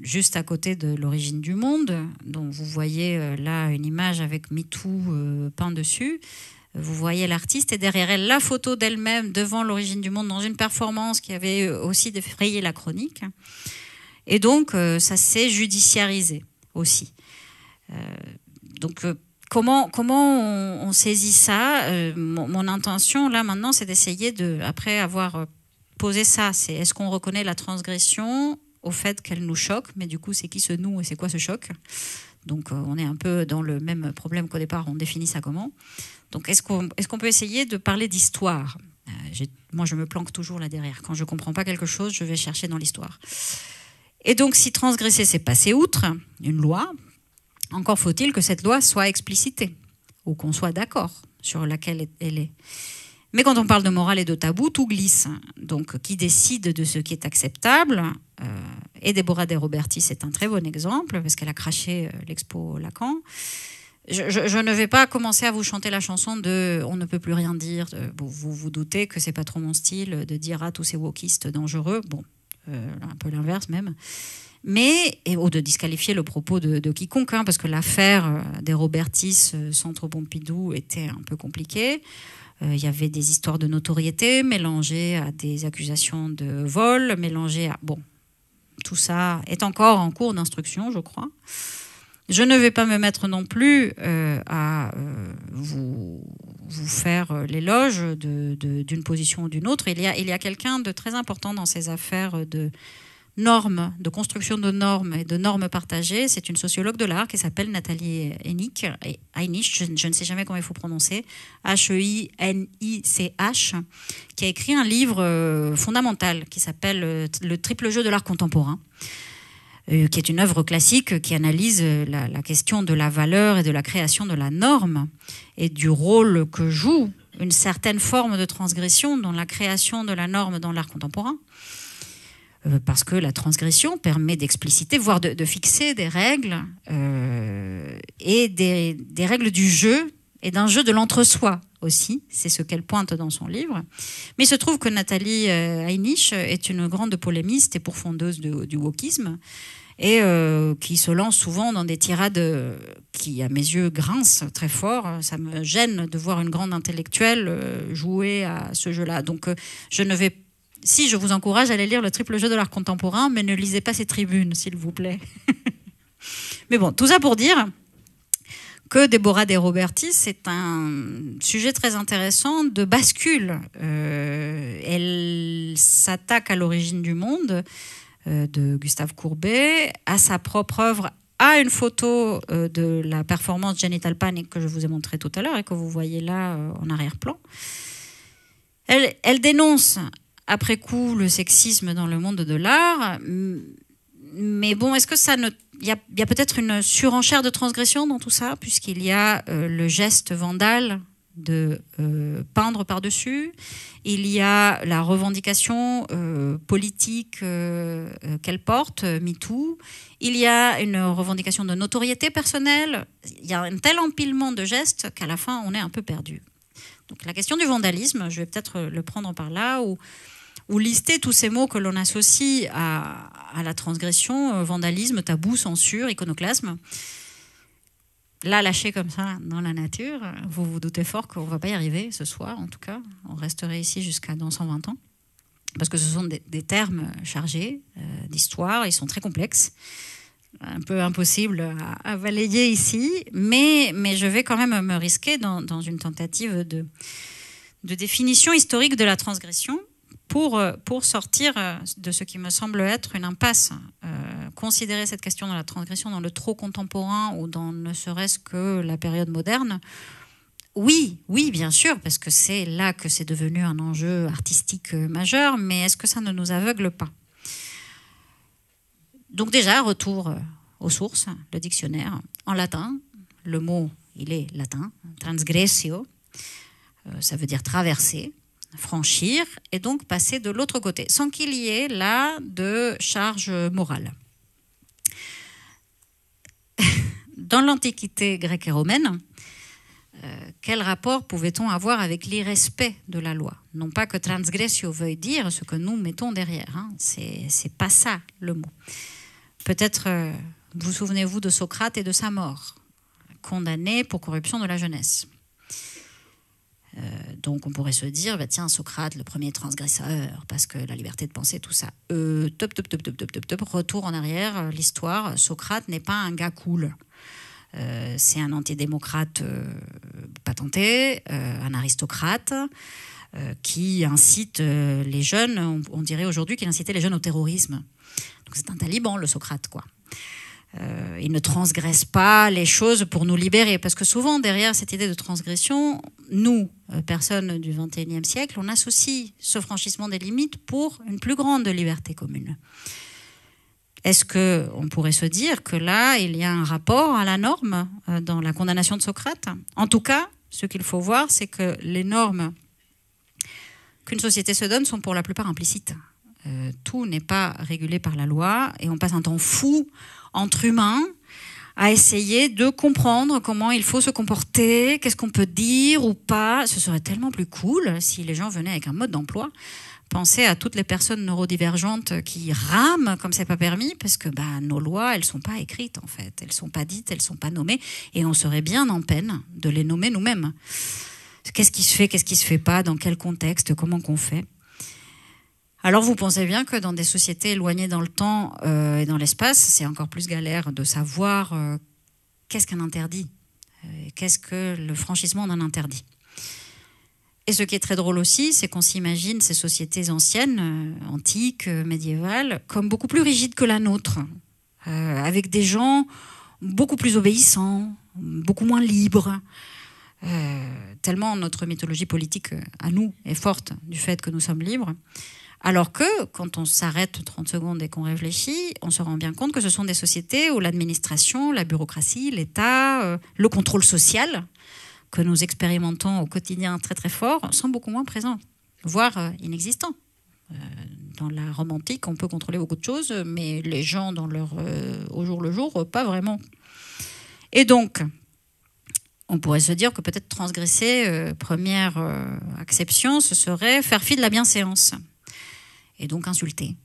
S2: juste à côté de l'Origine du monde, dont vous voyez là une image avec MeToo peint dessus. Vous voyez l'artiste et derrière elle la photo d'elle-même devant l'Origine du monde dans une performance qui avait aussi défrayé la chronique. Et donc ça s'est judiciarisé aussi. Comment on saisit ça ? Mon intention là maintenant, c'est d'essayer après avoir posé ça, c'est est-ce qu'on reconnaît la transgression au fait qu'elle nous choque, mais du coup c'est qui ce nous et c'est quoi ce choc ? Donc on est un peu dans le même problème qu'au départ, on définit ça comment ? Donc est-ce qu'on peut essayer de parler d'histoire ? Moi je me planque toujours là derrière. Quand je ne comprends pas quelque chose, je vais chercher dans l'histoire. Et donc si transgresser, c'est passer outre une loi, encore faut-il que cette loi soit explicitée, ou qu'on soit d'accord sur laquelle elle est. Mais quand on parle de morale et de tabou, tout glisse. Donc qui décide de ce qui est acceptable ? Et Déborah De Robertis est un très bon exemple, parce qu'elle a craché l'expo Lacan. Je ne vais pas commencer à vous chanter la chanson de « On ne peut plus rien dire ». Vous vous doutez que c'est pas trop mon style de dire « Ah, tous ces wokistes dangereux ». Bon, un peu l'inverse même. Ou de disqualifier le propos de quiconque, hein, parce que l'affaire des Robertis, Centre Pompidou, était un peu compliquée. Il y avait des histoires de notoriété mélangées à des accusations de vol, mélangées à... Bon, tout ça est encore en cours d'instruction, je crois. Je ne vais pas me mettre non plus à vous faire l'éloge d'une position ou d'une autre. Il y a quelqu'un de très important dans ces affaires de normes, de construction de normes et de normes partagées. C'est une sociologue de l'art qui s'appelle Nathalie Heinich, je ne sais jamais comment il faut prononcer, H-E-I-N-I-C-H, qui a écrit un livre fondamental qui s'appelle Le triple jeu de l'art contemporain, qui est une œuvre classique qui analyse la question de la valeur et de la création de la norme et du rôle que joue une certaine forme de transgression dans la création de la norme dans l'art contemporain. Parce que la transgression permet d'expliciter, voire de fixer des règles et des règles du jeu et d'un jeu de l'entre-soi aussi. C'est ce qu'elle pointe dans son livre. Mais il se trouve que Nathalie Heinich est une grande polémiste et pourfondeuse du wokisme et qui se lance souvent dans des tirades qui, à mes yeux, grincent très fort. Ça me gêne de voir une grande intellectuelle jouer à ce jeu-là. Donc je vous encourage à aller lire Le triple jeu de l'art contemporain, mais ne lisez pas ces tribunes, s'il vous plaît. Mais bon, tout ça pour dire que Déborah De Robertis, c'est un sujet très intéressant de bascule. Elle s'attaque à l'origine du monde de Gustave Courbet, à sa propre œuvre, à une photo de la performance Genital Panic que je vous ai montrée tout à l'heure et que vous voyez là en arrière-plan. Elle dénonce après coup le sexisme dans le monde de l'art, mais bon, est-ce que ça ne... Il y a peut-être une surenchère de transgression dans tout ça, puisqu'il y a le geste vandale de peindre par-dessus. Il y a la revendication politique qu'elle porte, MeToo. Il y a une revendication de notoriété personnelle. Il y a un tel empilement de gestes qu'à la fin, on est un peu perdu. Donc la question du vandalisme, je vais peut-être le prendre par là, ou lister tous ces mots que l'on associe à la transgression, vandalisme, tabou, censure, iconoclasme. Là, lâché comme ça dans la nature, vous vous doutez fort qu'on ne va pas y arriver ce soir, en tout cas. On resterait ici jusqu'à dans 120 ans, parce que ce sont des termes chargés d'histoire, ils sont très complexes, un peu impossible à balayer ici, mais je vais quand même me risquer dans une tentative de définition historique de la transgression, pour sortir de ce qui me semble être une impasse. Considérer cette question de la transgression dans le trop contemporain ou dans ne serait-ce que la période moderne, oui, bien sûr, parce que c'est là que c'est devenu un enjeu artistique majeur, mais est-ce que ça ne nous aveugle pas? Donc déjà, retour aux sources, le dictionnaire. En latin, le mot, il est latin, transgressio, ça veut dire traverser, franchir et donc passer de l'autre côté, sans qu'il y ait là de charge morale. Dans l'Antiquité grecque et romaine, quel rapport pouvait-on avoir avec l'irrespect de la loi? Non pas que transgressio veuille dire ce que nous mettons derrière, hein. C'est pas ça le mot. Peut-être vous souvenez-vous de Socrate et de sa mort, condamné pour corruption de la jeunesse. Donc on pourrait se dire, bah, tiens, Socrate, le premier transgresseur, parce que la liberté de penser, tout ça. Retour en arrière, l'histoire, Socrate n'est pas un gars cool. C'est un antidémocrate patenté, un aristocrate qui incite les jeunes, on dirait aujourd'hui qu'il incitait les jeunes au terrorisme. Donc c'est un taliban, le Socrate, quoi. Il ne transgresse pas les choses pour nous libérer. Parce que souvent, derrière cette idée de transgression, nous, personnes du XXIe siècle, on associe ce franchissement des limites pour une plus grande liberté commune. Est-ce qu'on pourrait se dire que là, il y a un rapport à la norme dans la condamnation de Socrate? En tout cas, ce qu'il faut voir, c'est que les normes qu'une société se donne sont pour la plupart implicites. Tout n'est pas régulé par la loi et on passe un temps fou entre humains à essayer de comprendre comment il faut se comporter, qu'est-ce qu'on peut dire ou pas. Ce serait tellement plus cool si les gens venaient avec un mode d'emploi. Pensez à toutes les personnes neurodivergentes qui rament comme c'est pas permis, parce que nos lois, elles sont pas écrites en fait, elles sont pas dites, elles sont pas nommées, et on serait bien en peine de les nommer nous-mêmes. Qu'est-ce qui se fait, qu'est-ce qui se fait pas, dans quel contexte, comment qu'on fait? Alors vous pensez bien que dans des sociétés éloignées dans le temps et dans l'espace, c'est encore plus galère de savoir qu'est-ce qu'un interdit, qu'est-ce que le franchissement d'un interdit. Et ce qui est très drôle aussi, c'est qu'on s'imagine ces sociétés anciennes, antiques, médiévales, comme beaucoup plus rigides que la nôtre, avec des gens beaucoup plus obéissants, beaucoup moins libres, tellement notre mythologie politique à nous est forte du fait que nous sommes libres. Alors que, quand on s'arrête 30 secondes et qu'on réfléchit, on se rend bien compte que ce sont des sociétés où l'administration, la bureaucratie, l'État, le contrôle social que nous expérimentons au quotidien très très fort sont beaucoup moins présents, voire inexistants. Dans la Rome antique, on peut contrôler beaucoup de choses, mais les gens dans leur au jour le jour, pas vraiment. Et donc, on pourrait se dire que peut-être transgresser, première acception, ce serait faire fi de la bienséance. Et donc insulter.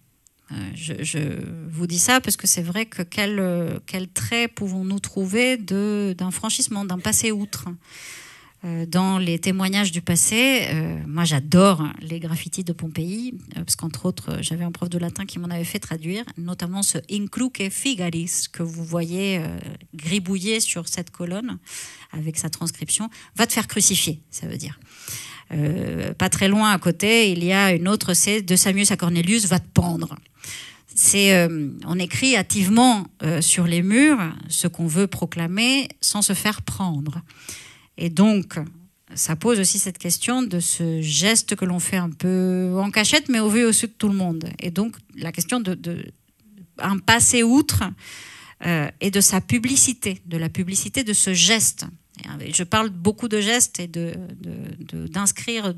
S2: Je vous dis ça parce que c'est vrai que quel trait pouvons-nous trouver d'un franchissement, d'un passé outre dans les témoignages du passé. Moi, j'adore les graffitis de Pompéi, parce qu'entre autres, j'avais un prof de latin qui m'en avait fait traduire, notamment ce incluque figaris que vous voyez gribouiller sur cette colonne avec sa transcription. Va te faire crucifier, ça veut dire. Pas très loin à côté, il y a une autre, c'est de Samius à Cornelius, va te pendre. On écrit hâtivement sur les murs ce qu'on veut proclamer sans se faire prendre. Et donc, ça pose aussi cette question de ce geste que l'on fait un peu en cachette, mais au vu et au su de tout le monde. Et donc, la question un passé outre et de sa publicité, de la publicité de ce geste. Je parle beaucoup de gestes et d'inscrire,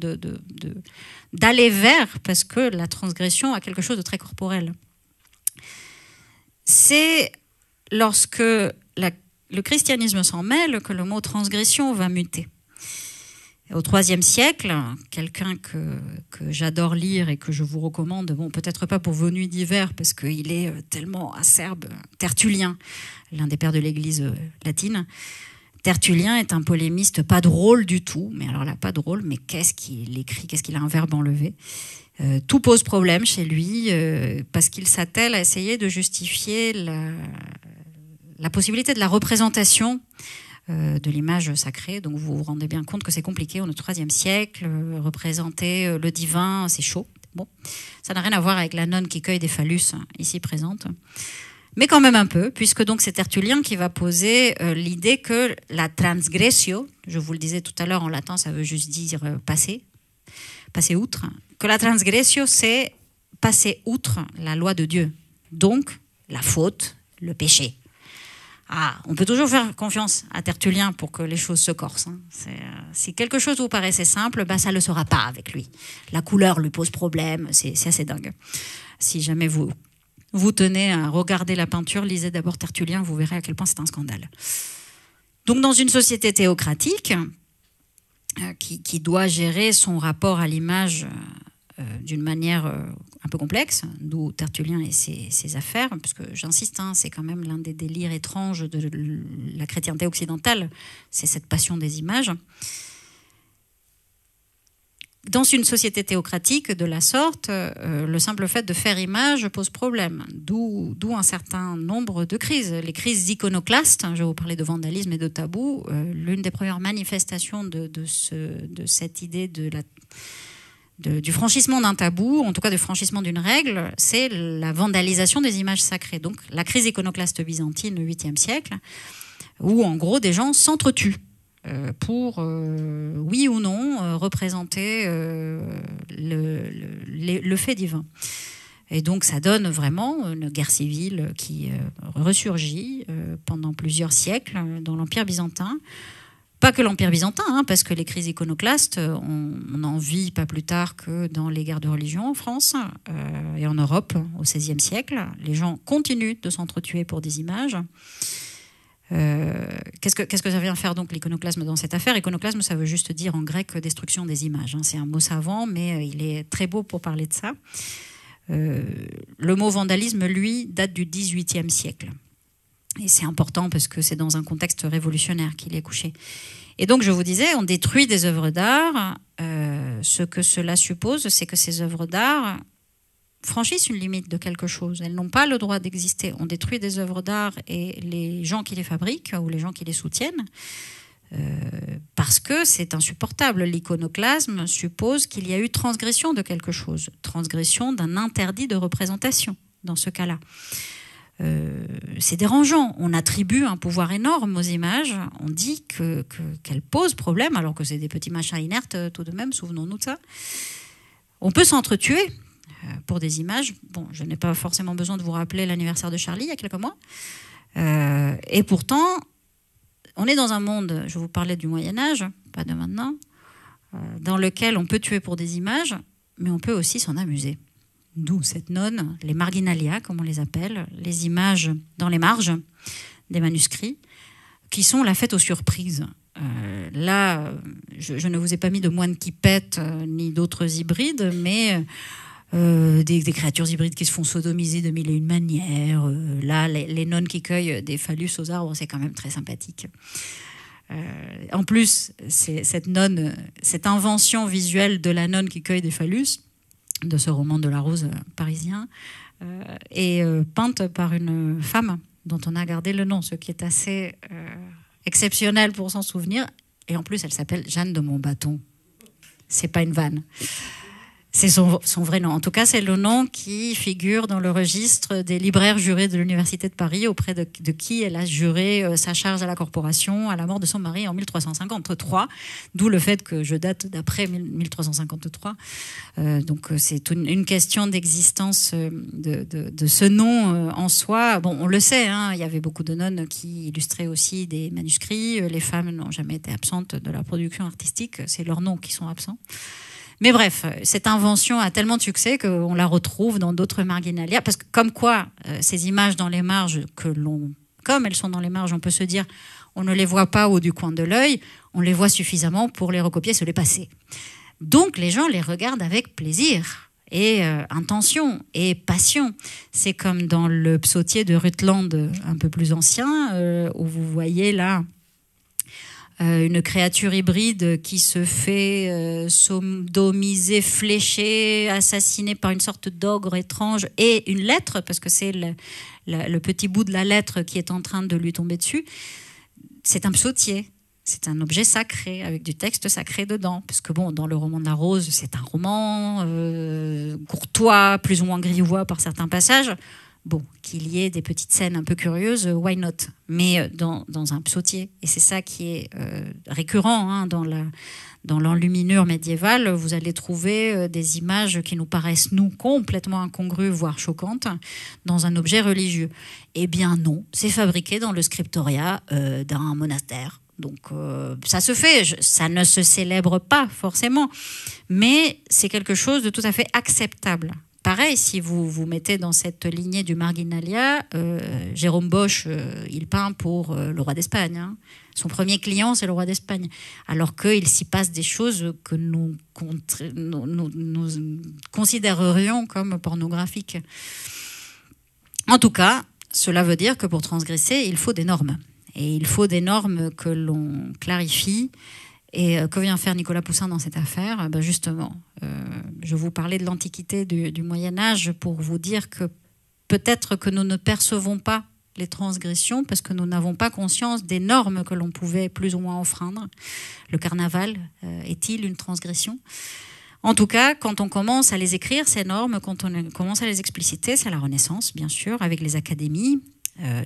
S2: d'aller vers, parce que la transgression a quelque chose de très corporel. C'est lorsque le christianisme s'en mêle que le mot transgression va muter. Au IIIe siècle, quelqu'un que j'adore lire et que je vous recommande, bon, peut-être pas pour vos nuits d'hiver, parce qu'il est tellement acerbe, Tertullien, l'un des pères de l'Église latine. Tertullien est un polémiste pas drôle du tout, mais alors là, pas drôle, mais qu'est-ce qu'il écrit, qu'est-ce qu'il a un verbe enlevé. Tout pose problème chez lui, parce qu'il s'attelle à essayer de justifier la possibilité de la représentation de l'image sacrée. Donc vous vous rendez bien compte que c'est compliqué. On est au IIIe siècle, représenter le divin, c'est chaud. Bon, ça n'a rien à voir avec la nonne qui cueille des phallus ici présente. Mais quand même un peu, puisque donc c'est Tertullien qui va poser l'idée que la transgressio, je vous le disais tout à l'heure en latin, ça veut juste dire passer outre, que la transgressio c'est passer outre la loi de Dieu, donc la faute, le péché. On peut toujours faire confiance à Tertullien pour que les choses se corsent. Si quelque chose vous paraissait simple, ça ne le sera pas avec lui. La couleur lui pose problème, c'est assez dingue. Si jamais vous tenez à regarder la peinture, lisez d'abord Tertullien, vous verrez à quel point c'est un scandale. Donc dans une société théocratique qui doit gérer son rapport à l'image d'une manière un peu complexe, d'où Tertullien et ses affaires, parce que j'insiste, c'est quand même l'un des délires étranges de la chrétienté occidentale, c'est cette passion des images. Dans une société théocratique de la sorte, le simple fait de faire image pose problème, d'où un certain nombre de crises. Les crises iconoclastes, je vais vous parler de vandalisme et de tabou, l'une des premières manifestations de cette idée du franchissement d'un tabou, en tout cas du franchissement d'une règle, c'est la vandalisation des images sacrées. Donc la crise iconoclaste byzantine au 8e siècle, où en gros des gens s'entretuent pour, oui ou non, représenter le fait divin. Et donc ça donne vraiment une guerre civile qui ressurgit pendant plusieurs siècles dans l'Empire byzantin. Pas que l'Empire byzantin, parce que les crises iconoclastes, on en vit pas plus tard que dans les guerres de religion en France et en Europe au XVIe siècle. Les gens continuent de s'entretuer pour des images. Qu'est-ce que ça vient faire donc l'iconoclasme dans cette affaire? Iconoclasme, ça veut juste dire en grec destruction des images. C'est un mot savant, mais il est très beau pour parler de ça. Le mot vandalisme, lui, date du XVIIIe siècle. Et c'est important parce que c'est dans un contexte révolutionnaire qu'il est couché. Et donc, je vous disais, on détruit des œuvres d'art. Ce que cela suppose, c'est que ces œuvres d'art franchissent une limite de quelque chose. Elles n'ont pas le droit d'exister. On détruit des œuvres d'art et les gens qui les fabriquent ou les gens qui les soutiennent, parce que c'est insupportable. L'iconoclasme suppose qu'il y a eu transgression de quelque chose, transgression d'un interdit de représentation, dans ce cas-là. C'est dérangeant. On attribue un pouvoir énorme aux images. On dit qu'elles posent problème, alors que c'est des petits machins inertes tout de même, souvenons-nous de ça. On peut s'entretuer pour des images. Bon, je n'ai pas forcément besoin de vous rappeler l'anniversaire de Charlie il y a quelques mois. Et pourtant, on est dans un monde, je vous parlais du Moyen-Âge, pas de maintenant, dans lequel on peut tuer pour des images, mais on peut aussi s'en amuser. D'où cette nonne, les marginalia, comme on les appelle, les images dans les marges des manuscrits, qui sont la fête aux surprises. Là, je ne vous ai pas mis de moines qui pètent, ni d'autres hybrides, mais des créatures hybrides qui se font sodomiser de mille et une manières. Là, les nonnes qui cueillent des phallus aux arbres, c'est quand même très sympathique. En plus, cette invention visuelle de la nonne qui cueille des phallus, de ce roman de Larose parisien, est peinte par une femme dont on a gardé le nom, ce qui est assez exceptionnel pour s'en souvenir. Et en plus, elle s'appelle Jeanne de Montbâton. C'est pas une vanne. C'est son vrai nom. En tout cas, c'est le nom qui figure dans le registre des libraires jurés de l'Université de Paris, auprès de qui elle a juré sa charge à la corporation à la mort de son mari en 1353. D'où le fait que je date d'après 1353. Donc, c'est une question d'existence de ce nom en soi. Bon, on le sait, hein, il y avait beaucoup de nonnes qui illustraient aussi des manuscrits. Les femmes n'ont jamais été absentes de la production artistique. C'est leurs noms qui sont absents. Mais bref, cette invention a tellement de succès qu'on la retrouve dans d'autres marginalia. Parce que comme quoi, ces images dans les marges, comme elles sont dans les marges, on peut se dire, on ne les voit pas au du coin de l'œil, on les voit suffisamment pour les recopier, se les passer. Donc les gens les regardent avec plaisir et intention et passion. C'est comme dans le psautier de Rutland, un peu plus ancien, où vous voyez là une créature hybride qui se fait sodomiser, flécher, assassiner par une sorte d'ogre étrange, et une lettre, parce que c'est le petit bout de la lettre qui est en train de lui tomber dessus. C'est un psautier, c'est un objet sacré, avec du texte sacré dedans. Parce que bon, dans le roman de la Rose, c'est un roman courtois, plus ou moins grivois par certains passages. Bon, qu'il y ait des petites scènes un peu curieuses, why not? Mais dans un psautier, et c'est ça qui est récurrent hein, dans l'enluminure médiévale, vous allez trouver des images qui nous paraissent, nous, complètement incongrues, voire choquantes, dans un objet religieux. Eh bien non, c'est fabriqué dans le scriptoria d'un monastère. Donc ça se fait, ça ne se célèbre pas forcément, mais c'est quelque chose de tout à fait acceptable. Pareil, si vous vous mettez dans cette lignée du marginalia, Jérôme Bosch, il peint pour le roi d'Espagne. Hein. Son premier client, c'est le roi d'Espagne. Alors qu'il s'y passe des choses que nous considérerions comme pornographiques. En tout cas, cela veut dire que pour transgresser, il faut des normes. Et il faut des normes que l'on clarifie. Et que vient faire Nicolas Poussin dans cette affaire? Ben justement, je vous parlais de l'Antiquité, du Moyen-Âge, pour vous dire que peut-être que nous ne percevons pas les transgressions parce que nous n'avons pas conscience des normes que l'on pouvait plus ou moins enfreindre. Le carnaval est-il une transgression? En tout cas, quand on commence à les écrire, ces normes, quand on commence à les expliciter, c'est la Renaissance, bien sûr, avec les académies.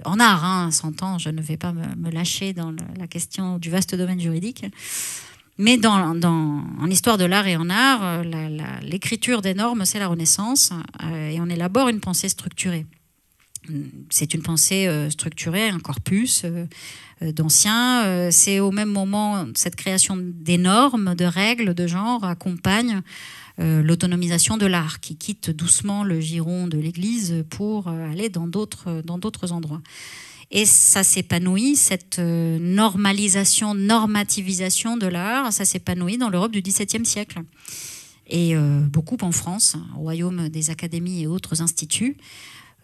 S2: En art, hein, s'entend, je ne vais pas me lâcher dans la question du vaste domaine juridique, mais en histoire de l'art et en art, l'écriture des normes, c'est la Renaissance, et on élabore une pensée structurée. C'est une pensée structurée, un corpus d'anciens. C'est au même moment, cette création des normes, de règles, de genre, accompagne l'autonomisation de l'art, qui quitte doucement le giron de l'Église pour aller dans d'autres endroits. Et ça s'épanouit, cette normalisation, normativisation de l'art, ça s'épanouit dans l'Europe du XVIIe siècle. Et beaucoup en France, au royaume des académies et autres instituts,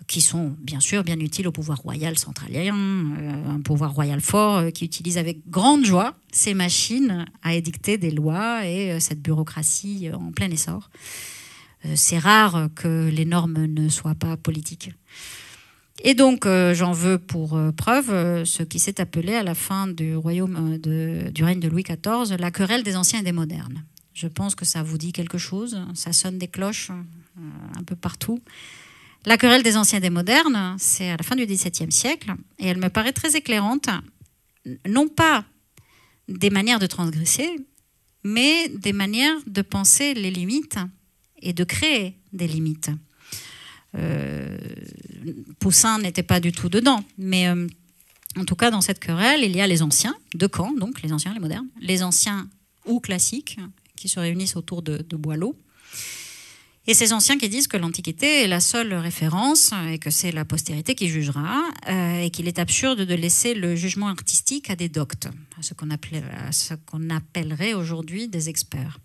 S2: qui sont bien sûr bien utiles au pouvoir royal centralien, un pouvoir royal fort qui utilise avec grande joie ces machines à édicter des lois et cette bureaucratie en plein essor. C'est rare que les normes ne soient pas politiques. Et donc j'en veux pour preuve ce qui s'est appelé à la fin du règne de Louis XIV la querelle des anciens et des modernes. Je pense que ça vous dit quelque chose, ça sonne des cloches un peu partout. La querelle des anciens et des modernes, c'est à la fin du XVIIe siècle, et elle me paraît très éclairante, non pas des manières de transgresser, mais des manières de penser les limites et de créer des limites. Poussin n'était pas du tout dedans, mais en tout cas, dans cette querelle, il y a les anciens, deux camps, donc les anciens et les modernes, les anciens ou classiques, qui se réunissent autour de Boileau, et ces anciens qui disent que l'Antiquité est la seule référence et que c'est la postérité qui jugera et qu'il est absurde de laisser le jugement artistique à des doctes, à ce qu'on appellerait aujourd'hui des experts.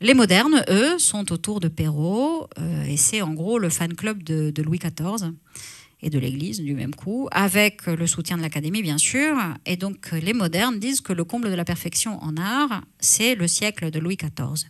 S2: Les modernes, eux, sont autour de Perrault et c'est en gros le fan club de Louis XIV et de l'Église du même coup, avec le soutien de l'Académie bien sûr. Et donc les modernes disent que le comble de la perfection en art, c'est le siècle de Louis XIV.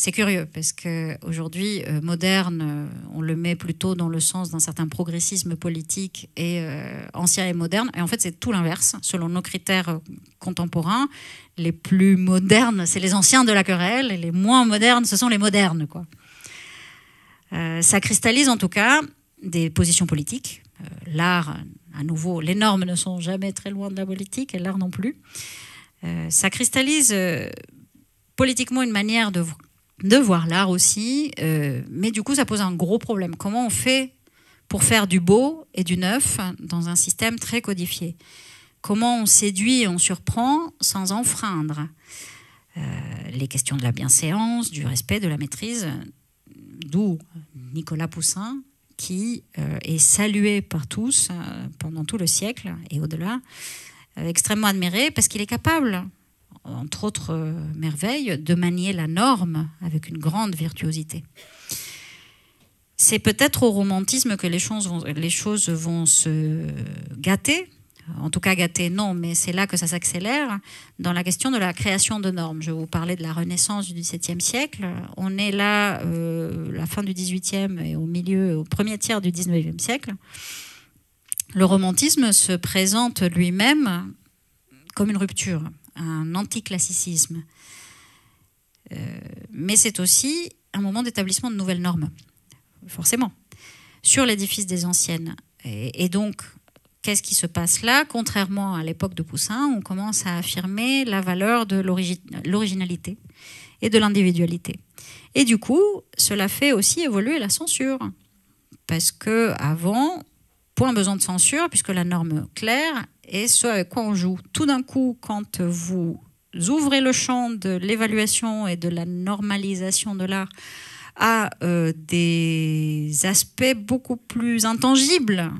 S2: C'est curieux parce qu'aujourd'hui, moderne, on le met plutôt dans le sens d'un certain progressisme politique et ancien et moderne. Et en fait, c'est tout l'inverse. Selon nos critères contemporains, les plus modernes, c'est les anciens de la querelle et les moins modernes, ce sont les modernes, quoi. Ça cristallise en tout cas des positions politiques. L'art, à nouveau, les normes ne sont jamais très loin de la politique et l'art non plus. Ça cristallise politiquement une manière de voir l'art aussi, mais du coup ça pose un gros problème. Comment on fait pour faire du beau et du neuf dans un système très codifié? Comment on séduit et on surprend sans enfreindre? Les questions de la bienséance, du respect, de la maîtrise, d'où Nicolas Poussin, qui est salué par tous pendant tout le siècle et au-delà, extrêmement admiré parce qu'il est capable, entre autres merveilles, de manier la norme avec une grande virtuosité. C'est peut-être au romantisme que les choses vont se gâter. En tout cas, gâter, non, mais c'est là que ça s'accélère dans la question de la création de normes. Je vous parlais de la Renaissance du XVIIe siècle. On est là, la fin du XVIIIe et au premier tiers du XIXe siècle. Le romantisme se présente lui-même comme une rupture, un anticlassicisme. Mais c'est aussi un moment d'établissement de nouvelles normes, forcément, sur l'édifice des anciennes. Et donc, qu'est-ce qui se passe là? Contrairement à l'époque de Poussin, on commence à affirmer la valeur de l'originalité et de l'individualité. Et du coup, cela fait aussi évoluer la censure. Parce qu'avant, point besoin de censure, puisque la norme claire est ce avec quoi on joue. Tout d'un coup, quand vous ouvrez le champ de l'évaluation et de la normalisation de l'art à des aspects beaucoup plus intangibles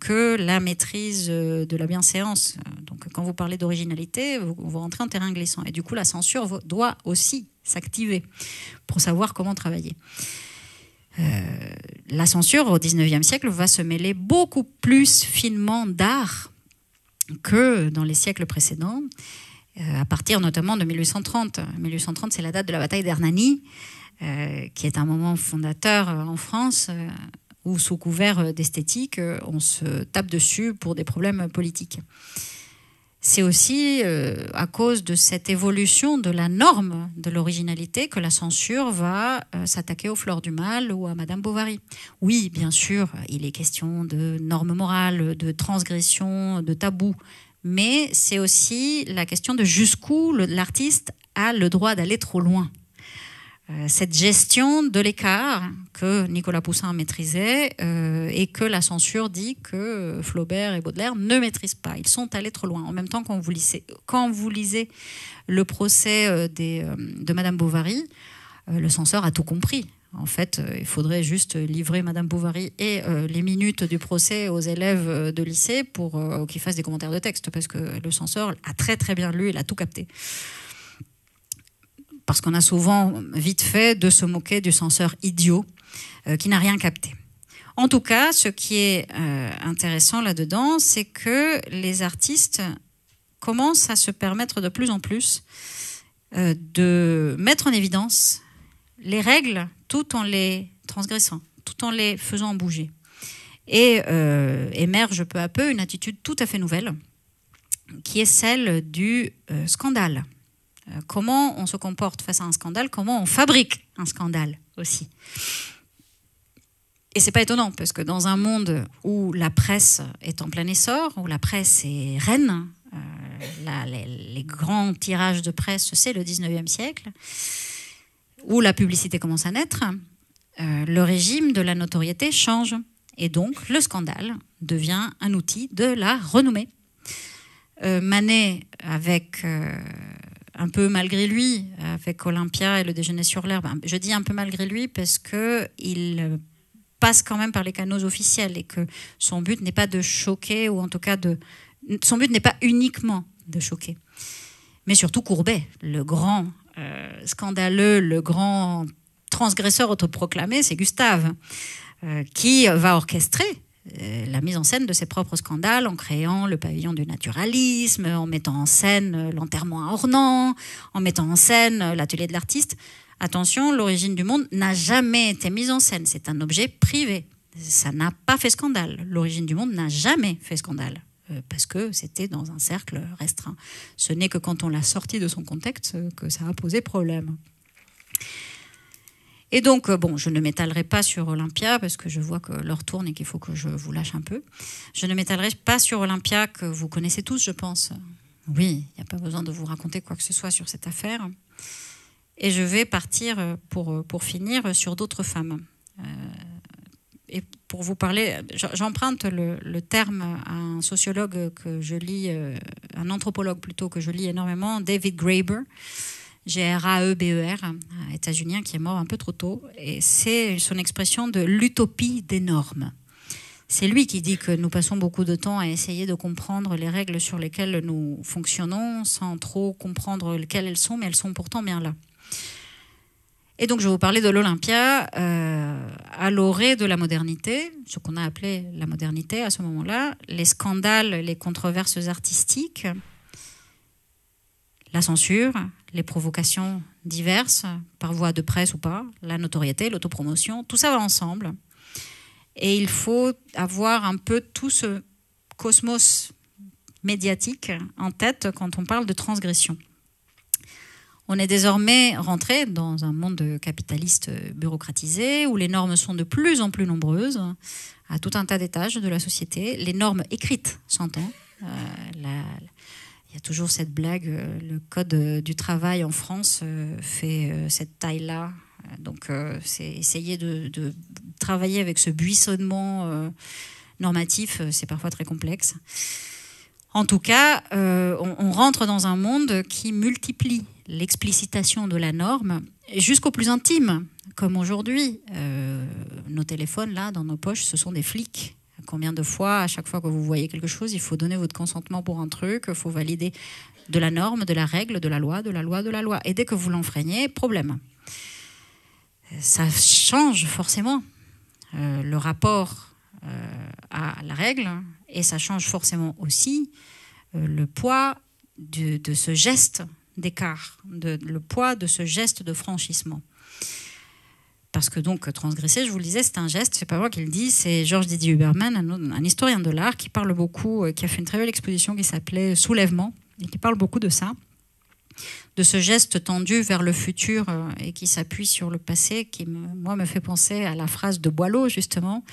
S2: que la maîtrise de la bienséance. Donc, quand vous parlez d'originalité, vous rentrez en terrain glissant. Et du coup, la censure doit aussi s'activer pour savoir comment travailler. La censure, au XIXe siècle, va se mêler beaucoup plus finement d'art que dans les siècles précédents, à partir notamment de 1830. 1830, c'est la date de la bataille d'Hernani, qui est un moment fondateur en France où, sous couvert d'esthétique, on se tape dessus pour des problèmes politiques. C'est aussi à cause de cette évolution de la norme de l'originalité que la censure va s'attaquer aux fleurs du mal ou à Madame Bovary. Oui, bien sûr, il est question de normes morales, de transgression, de tabous, mais c'est aussi la question de jusqu'où l'artiste a le droit d'aller trop loin. Cette gestion de l'écart que Nicolas Poussin maîtrisait et que la censure dit que Flaubert et Baudelaire ne maîtrisent pas. Ils sont allés trop loin. En même temps, quand vous lisez le procès de Madame Bovary, le censeur a tout compris. En fait, il faudrait juste livrer Madame Bovary et les minutes du procès aux élèves de lycée pour qu'ils fassent des commentaires de texte, parce que le censeur a très très bien lu, il a tout capté. Parce qu'on a souvent vite fait de se moquer du censeur idiot qui n'a rien capté. En tout cas, ce qui est intéressant là-dedans, c'est que les artistes commencent à se permettre de plus en plus de mettre en évidence les règles tout en les transgressant, tout en les faisant bouger. Et émerge peu à peu une attitude tout à fait nouvelle, qui est celle du scandale. Comment on se comporte face à un scandale, comment on fabrique un scandale aussi. Et c'est pas étonnant, parce que dans un monde où la presse est en plein essor, où la presse est reine, les grands tirages de presse, c'est le 19e siècle, où la publicité commence à naître, le régime de la notoriété change. Et donc, le scandale devient un outil de la renommée. Manet, avec... un peu malgré lui, avec Olympia et le déjeuner sur l'herbe. Je dis un peu malgré lui parce qu'il passe quand même par les canaux officiels et que son but n'est pas de choquer, ou en tout cas son but n'est pas uniquement de choquer. Mais surtout Courbet, le grand scandaleux, le grand transgresseur autoproclamé, c'est Gustave, qui va orchestrer la mise en scène de ses propres scandales en créant le pavillon du naturalisme, en mettant en scène l'enterrement à Ornans, en mettant en scène l'atelier de l'artiste, Attention, l'origine du monde n'a jamais été mise en scène. C'est un objet privé. Ça n'a pas fait scandale. L'origine du monde n'a jamais fait scandale. Parce que c'était dans un cercle restreint. Ce n'est que quand on l'a sorti de son contexte que ça a posé problème. Et donc, bon, je ne m'étalerai pas sur Olympia, parce que je vois que l'heure tourne et qu'il faut que je vous lâche un peu. Je ne m'étalerai pas sur Olympia, que vous connaissez tous, je pense. Oui, il n'y a pas besoin de vous raconter quoi que ce soit sur cette affaire. Et je vais partir, pour finir, sur d'autres femmes. Et pour vous parler, j'emprunte le terme à un sociologue que je lis, un anthropologue plutôt, que je lis énormément, David Graeber, Graeber, états-unien, qui est mort un peu trop tôt. Et c'est son expression de l'utopie des normes. C'est lui qui dit que nous passons beaucoup de temps à essayer de comprendre les règles sur lesquelles nous fonctionnons, sans trop comprendre lesquelles elles sont, mais elles sont pourtant bien là. Et donc, je vais vous parler de l'Olympia à l'orée de la modernité, ce qu'on a appelé la modernité à ce moment-là, les scandales, les controverses artistiques, la censure, les provocations diverses, par voie de presse ou pas, la notoriété, l'autopromotion, tout ça va ensemble. Et il faut avoir un peu tout ce cosmos médiatique en tête quand on parle de transgression. On est désormais rentré dans un monde capitaliste bureaucratisé où les normes sont de plus en plus nombreuses à tout un tas d'étages de la société. Les normes écrites, s'entend. Il y a toujours cette blague, le code du travail en France fait cette taille-là. Donc c'est essayer de travailler avec ce buissonnement normatif, c'est parfois très complexe. En tout cas, on rentre dans un monde qui multiplie l'explicitation de la norme jusqu'au plus intime, comme aujourd'hui. Nos téléphones, là, dans nos poches, ce sont des flics. Combien de fois, à chaque fois que vous voyez quelque chose, il faut donner votre consentement pour un truc, il faut valider de la norme, de la règle, de la loi, de la loi, de la loi. Et dès que vous l'enfreignez, problème. Ça change forcément le rapport à la règle, et ça change forcément aussi le poids de ce geste d'écart, le poids de ce geste de franchissement. Parce que donc transgresser, je vous le disais, c'est un geste, c'est pas moi qui le dis, c'est Georges Didier Huberman, un historien de l'art qui parle beaucoup, qui a fait une très belle exposition qui s'appelait Soulèvement, et qui parle beaucoup de ça, de ce geste tendu vers le futur et qui s'appuie sur le passé, qui moi me fait penser à la phrase de Boileau justement,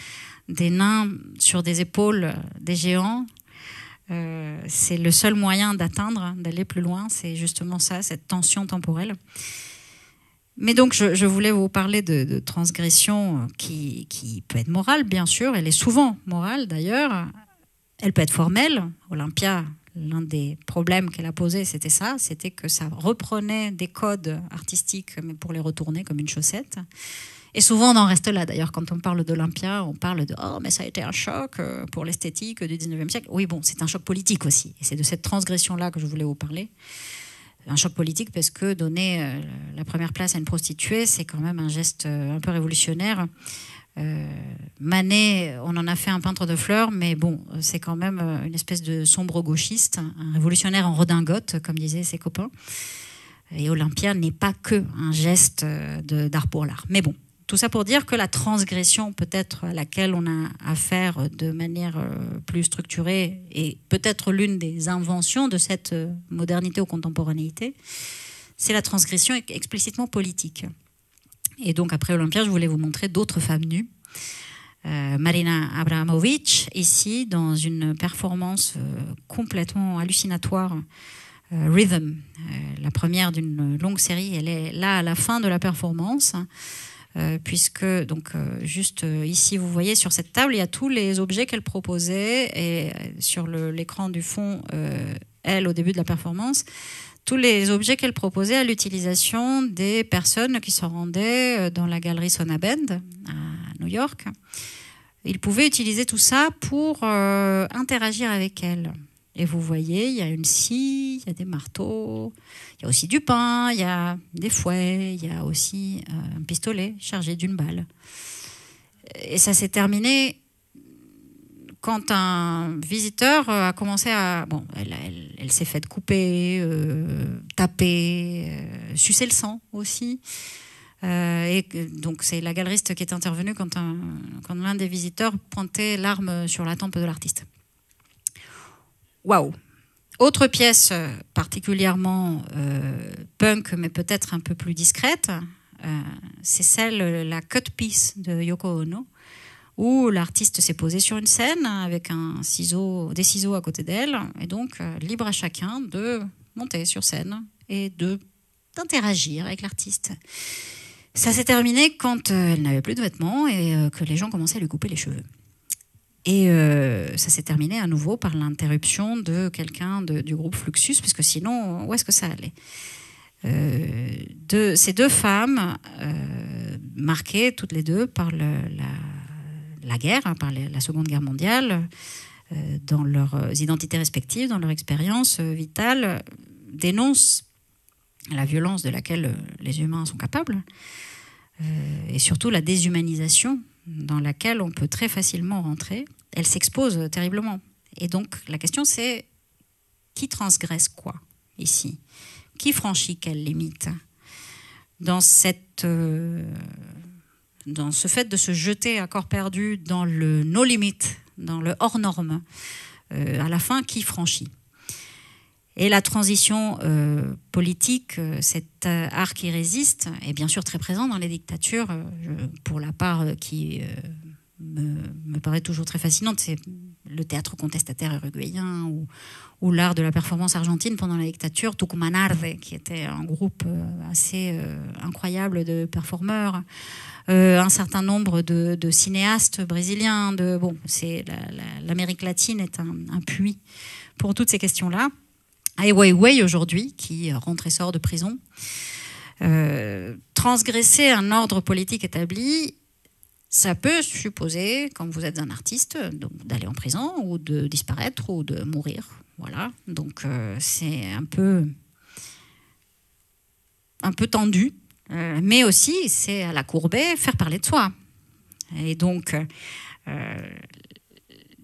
S2: des nains sur des épaules des géants. C'est le seul moyen d'atteindre, d'aller plus loin, c'est justement ça, cette tension temporelle. Mais donc, je voulais vous parler de transgression qui peut être morale, bien sûr. Elle est souvent morale, d'ailleurs. Elle peut être formelle. Olympia, l'un des problèmes qu'elle a posés, c'était ça. C'était que ça reprenait des codes artistiques, mais pour les retourner comme une chaussette. Et souvent, on en reste là. D'ailleurs, quand on parle d'Olympia, on parle de « Oh, mais ça a été un choc pour l'esthétique du 19e siècle ». Oui, bon, c'est un choc politique aussi. Et c'est de cette transgression-là que je voulais vous parler. Un choc politique parce que donner la première place à une prostituée, c'est quand même un geste un peu révolutionnaire. Manet, on en a fait un peintre de fleurs, mais bon, c'est quand même une espèce de sombre gauchiste, un révolutionnaire en redingote, comme disaient ses copains. Et Olympia n'est pas que un geste d'art pour l'art. Mais bon, tout ça pour dire que la transgression peut-être à laquelle on a affaire de manière plus structurée est peut-être l'une des inventions de cette modernité aux contemporanéité, c'est la transgression explicitement politique. Et donc après Olympia, je voulais vous montrer d'autres femmes nues. Marina Abramovic, ici, dans une performance complètement hallucinatoire, Rhythm, la première d'une longue série. Elle est là à la fin de la performance. Puisque donc juste ici vous voyez sur cette table il y a tous les objets qu'elle proposait et sur l'écran du fond elle au début de la performance tous les objets qu'elle proposait à l'utilisation des personnes qui se rendaient dans la galerie Sonnabend à New York. Ils pouvaient utiliser tout ça pour interagir avec elle. Et vous voyez, il y a une scie, il y a des marteaux, il y a aussi du pain, il y a des fouets, il y a aussi un pistolet chargé d'une balle. Et ça s'est terminé quand un visiteur a commencé à... Bon, elle s'est faite couper, taper, sucer le sang aussi. Donc c'est la galeriste qui est intervenue quand l'un des visiteurs pointait l'arme sur la tempe de l'artiste. Waouh! Autre pièce particulièrement punk, mais peut-être un peu plus discrète, c'est la cut piece de Yoko Ono, où l'artiste s'est posé sur une scène avec des ciseaux à côté d'elle, et donc libre à chacun de monter sur scène et d'interagir avec l'artiste. Ça s'est terminé quand elle n'avait plus de vêtements et que les gens commençaient à lui couper les cheveux. Et ça s'est terminé à nouveau par l'interruption de quelqu'un du groupe Fluxus, parce que sinon, où est-ce que ça allait? Ces deux femmes, marquées toutes les deux par la guerre, par la Seconde Guerre mondiale, dans leurs identités respectives, dans leur expérience vitale, dénoncent la violence de laquelle les humains sont capables, et surtout la déshumanisation dans laquelle on peut très facilement rentrer. Elle s'expose terriblement. Et donc, la question, c'est qui transgresse quoi, ici? Qui franchit quelle limite? Dans ce fait de se jeter à corps perdu dans le no limit, dans le hors norme, à la fin, qui franchit? Et la transition politique, cet art qui résiste, est bien sûr très présent dans les dictatures. Pour la part qui me paraît toujours très fascinante, c'est le théâtre contestataire uruguayen ou l'art de la performance argentine pendant la dictature, Tucumanarde, qui était un groupe assez incroyable de performeurs, un certain nombre de cinéastes brésiliens. L'Amérique latine est un puits pour toutes ces questions-là. Ai Weiwei aujourd'hui, qui rentre et sort de prison, transgresser un ordre politique établi, ça peut supposer, quand vous êtes un artiste, d'aller en prison ou de disparaître ou de mourir. Voilà. Donc c'est un peu tendu, mais aussi c'est à la Courbet faire parler de soi. Et donc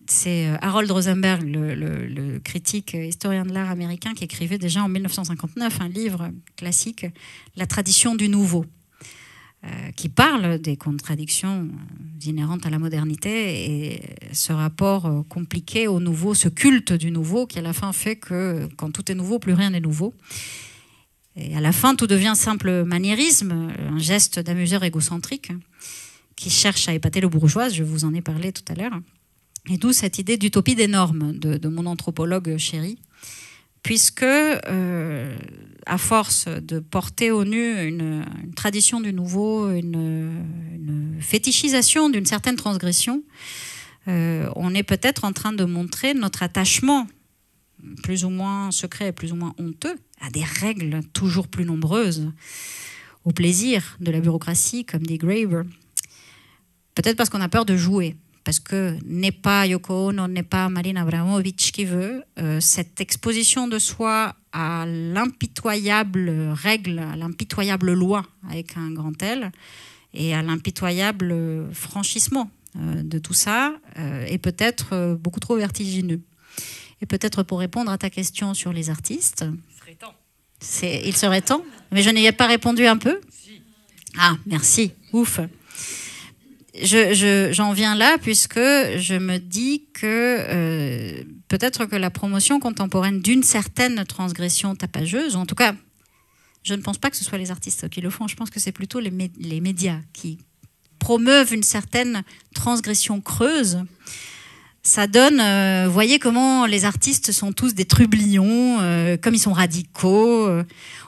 S2: c'est Harold Rosenberg, le critique historien de l'art américain, qui écrivait déjà en 1959 un livre classique, La tradition du nouveau, qui parle des contradictions inhérentes à la modernité et ce rapport compliqué au nouveau, ce culte du nouveau qui à la fin fait que quand tout est nouveau, plus rien n'est nouveau. Et à la fin, tout devient simple maniérisme, un geste d'amuseur égocentrique qui cherche à épater le bourgeois, je vous en ai parlé tout à l'heure. Et d'où cette idée d'utopie des normes de mon anthropologue chéri, puisque à force de porter au nu une tradition du nouveau, une fétichisation d'une certaine transgression, on est peut-être en train de montrer notre attachement plus ou moins secret et plus ou moins honteux à des règles toujours plus nombreuses, au plaisir de la bureaucratie, comme dit Graeber. Peut-être parce qu'on a peur de jouer. Parce que n'est pas Yoko Ono, n'est pas Marina Abramovic qui veut, cette exposition de soi à l'impitoyable règle, à l'impitoyable loi avec un grand L, et à l'impitoyable franchissement de tout ça, est peut-être beaucoup trop vertigineux. Et peut-être pour répondre à ta question sur les artistes... Il serait temps. Il serait temps, mais je n'y ai pas répondu un peu. Si. Ah, merci, ouf. J'en viens là puisque je me dis que peut-être que la promotion contemporaine d'une certaine transgression tapageuse, ou en tout cas, je ne pense pas que ce soit les artistes qui le font, je pense que c'est plutôt les médias qui promeuvent une certaine transgression creuse. Ça donne, voyez comment les artistes sont tous des trublions, comme ils sont radicaux.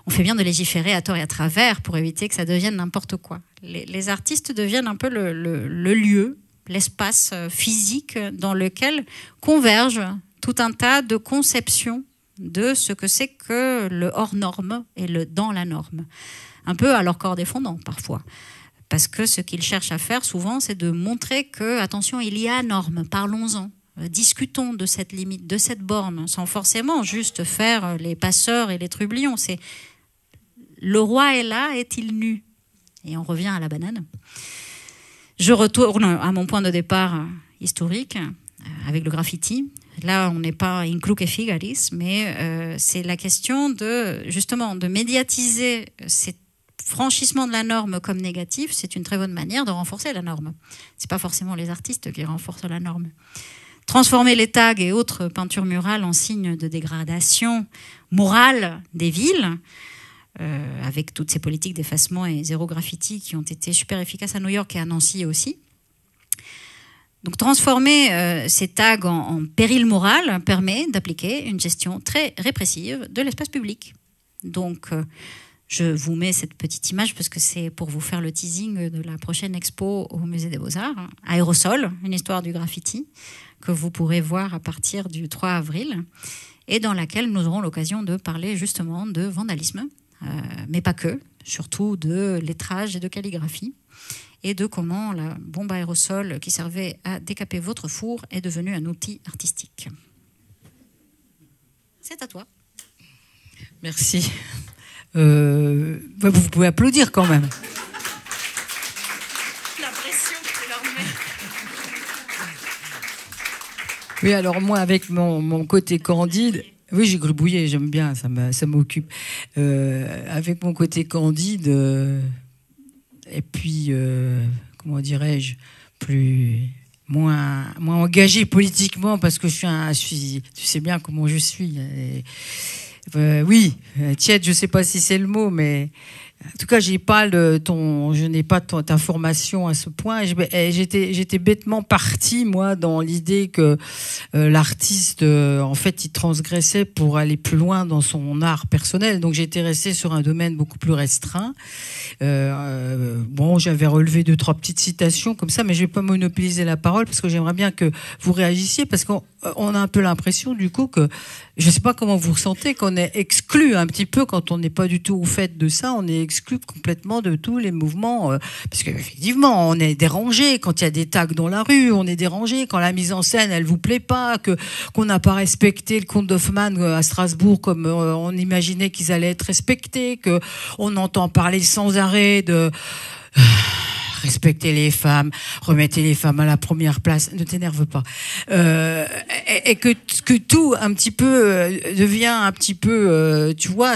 S2: On fait bien de légiférer à tort et à travers pour éviter que ça devienne n'importe quoi. Les artistes deviennent un peu le lieu, l'espace physique dans lequel convergent tout un tas de conceptions de ce que c'est que le hors-norme et le dans la norme. Un peu à leur corps défendant parfois. Parce que ce qu'ils cherchent à faire souvent, c'est de montrer que, attention, il y a norme, parlons-en. Discutons de cette limite, de cette borne, sans forcément juste faire les passeurs et les trublions. C'est le roi est là, est-il nu? Et on revient à la banane. Je retourne à mon point de départ historique, avec le graffiti. Là, on n'est pas in cluc et figaris, mais c'est la question de, justement, de médiatiser ces franchissement de la norme comme négatif, c'est une très bonne manière de renforcer la norme. Ce n'est pas forcément les artistes qui renforcent la norme. Transformer les tags et autres peintures murales en signes de dégradation morale des villes, avec toutes ces politiques d'effacement et zéro graffiti qui ont été super efficaces à New York et à Nancy aussi. Donc transformer ces tags en péril moral permet d'appliquer une gestion très répressive de l'espace public. Donc je vous mets cette petite image parce que c'est pour vous faire le teasing de la prochaine expo au Musée des Beaux-Arts, Aérosol, une histoire du graffiti, que vous pourrez voir à partir du 3 avril, et dans laquelle nous aurons l'occasion de parler justement de vandalisme, mais pas que, surtout de lettrage et de calligraphie, et de comment la bombe aérosol qui servait à décaper votre four est devenue un outil artistique. C'est à toi.
S1: Merci. Vous pouvez applaudir quand même.
S2: La pression que tu leur mets.
S1: Oui, alors moi, avec mon côté candide, oui, j'ai gribouillé, j'aime bien, ça m'occupe. Avec mon côté candide, et puis, comment dirais-je, moins engagé politiquement, parce que tu sais bien comment je suis. Oui, tiède, je ne sais pas si c'est le mot, mais en tout cas, je n'ai pas ta formation à ce point. J'étais bêtement partie, moi, dans l'idée que l'artiste, en fait, il transgressait pour aller plus loin dans son art personnel. Donc, j'étais restée sur un domaine beaucoup plus restreint. Bon, j'avais relevé 2-3 petites citations comme ça, mais je ne vais pas monopoliser la parole parce que j'aimerais bien que vous réagissiez, parce qu'on a un peu l'impression, du coup, que je ne sais pas comment vous ressentez, qu'on est exclu un petit peu quand on n'est pas du tout au fait de ça. On est exclu complètement de tous les mouvements, parce qu'effectivement, on est dérangé quand il y a des tags dans la rue, on est dérangé quand la mise en scène, elle vous plaît pas, qu'on n'a pas respecté le comte d'Hoffmann à Strasbourg comme on imaginait qu'ils allaient être respectés, qu'on entend parler sans arrêt de respecter les femmes, remettez les femmes à la première place, ne t'énerve pas, et que tout un petit peu devient un petit peu, tu vois,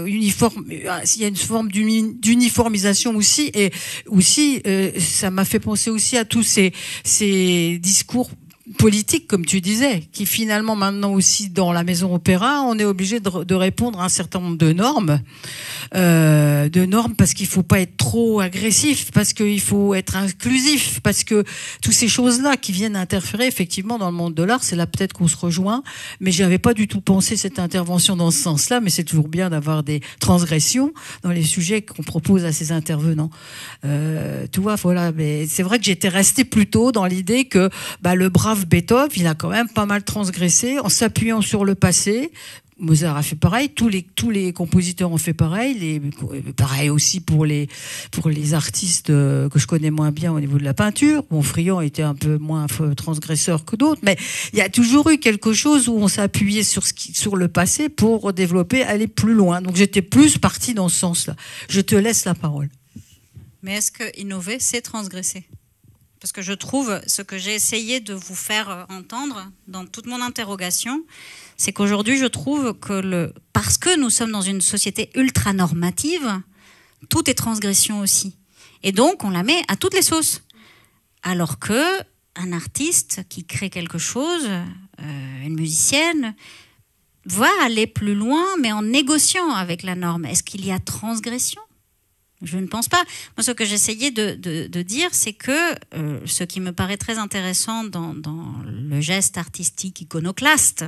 S1: uniforme. Il y a une forme d'uniformisation aussi, et aussi ça m'a fait penser aussi à tous ces discours politique, comme tu disais, qui finalement maintenant aussi dans la maison opéra, on est obligé de répondre à un certain nombre de normes parce qu'il faut pas être trop agressif, parce qu'il faut être inclusif, parce que toutes ces choses-là qui viennent interférer effectivement dans le monde de l'art, c'est là peut-être qu'on se rejoint, mais j'avais pas du tout pensé cette intervention dans ce sens-là, mais c'est toujours bien d'avoir des transgressions dans les sujets qu'on propose à ces intervenants. Tu vois, voilà, mais c'est vrai que j'étais restée plutôt dans l'idée que le brave Beethoven, il a quand même pas mal transgressé en s'appuyant sur le passé. Mozart a fait pareil, tous les compositeurs ont fait pareil, pareil aussi pour les artistes que je connais moins bien au niveau de la peinture. Bon, Friand était un peu moins transgresseur que d'autres, mais il y a toujours eu quelque chose où on s'est appuyé sur le passé pour développer, aller plus loin. Donc j'étais plus partie dans ce sens-là. Je te laisse la parole.
S2: Mais est-ce que innover, c'est transgresser ? Parce que je trouve, ce que j'ai essayé de vous faire entendre dans toute mon interrogation, c'est qu'aujourd'hui, je trouve que parce que nous sommes dans une société ultra normative, tout est transgression aussi. Et donc, on la met à toutes les sauces. Alors qu'un artiste qui crée quelque chose, une musicienne, va aller plus loin, mais en négociant avec la norme. Est-ce qu'il y a transgression ? Je ne pense pas. Moi, ce que j'essayais de dire, c'est que ce qui me paraît très intéressant dans le geste artistique iconoclaste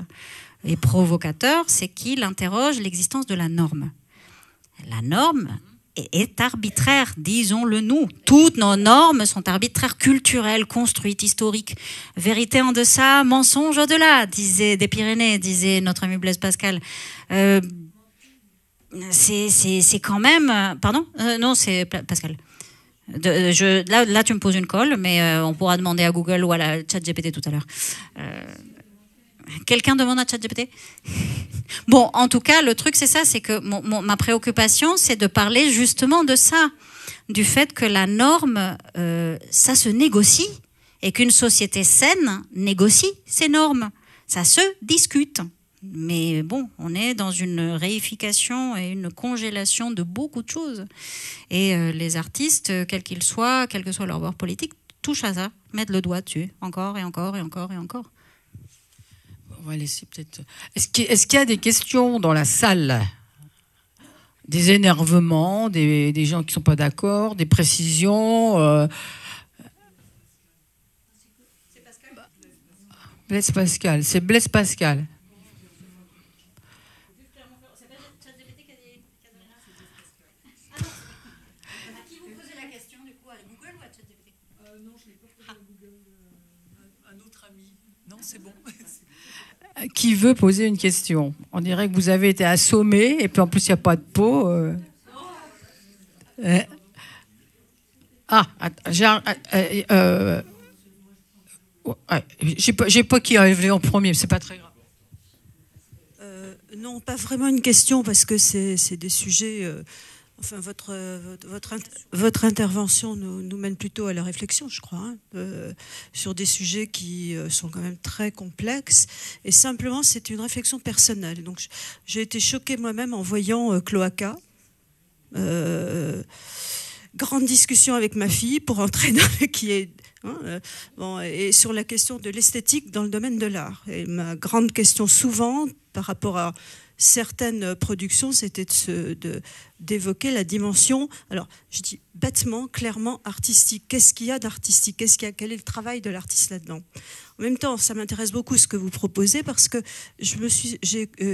S2: et provocateur, c'est qu'il interroge l'existence de la norme. La norme est arbitraire, disons-le nous. Toutes nos normes sont arbitraires, culturelles, construites, historiques. Vérité en deçà, mensonge au-delà, disait des Pyrénées, disait notre ami Blaise Pascal. C'est quand même... Pardon ? Non, c'est Pascal. Là, tu me poses une colle, mais on pourra demander à Google ou à la ChatGPT tout à l'heure. Quelqu'un demande à ChatGPT ? Bon, en tout cas, le truc, c'est ça, c'est que ma préoccupation, c'est de parler justement de ça, du fait que la norme, ça se négocie, et qu'une société saine négocie ses normes. Ça se discute. Mais bon, on est dans une réification et une congélation de beaucoup de choses. Et les artistes, quels qu'ils soient, quel que soit leur bord politique, touchent à ça, mettent le doigt dessus, encore et encore et encore et encore.
S1: On va laisser peut-être. Est-ce qu'il y a des questions dans la salle? Des énervements, des gens qui ne sont pas d'accord, des précisions Blaise Pascal, c'est Blaise Pascal. Qui veut poser une question? On dirait que vous avez été assommé et puis en plus il n'y a pas de pot. J'ai pas qui arrive en premier, c'est pas très grave.
S3: Non, pas vraiment une question parce que c'est des sujets. Enfin, votre intervention nous mène plutôt à la réflexion, je crois, sur des sujets qui sont quand même très complexes. Et simplement, c'est une réflexion personnelle. Donc, j'ai été choquée moi-même en voyant Cloaca. Grande discussion avec ma fille pour entrer dans qui est et sur la question de l'esthétique dans le domaine de l'art. Et ma grande question souvent par rapport à certaines productions, c'était d'évoquer la dimension, alors je dis bêtement, clairement artistique. Qu'est-ce qu'il y a d'artistique? Quel est le travail de l'artiste là-dedans? En même temps, ça m'intéresse beaucoup ce que vous proposez parce que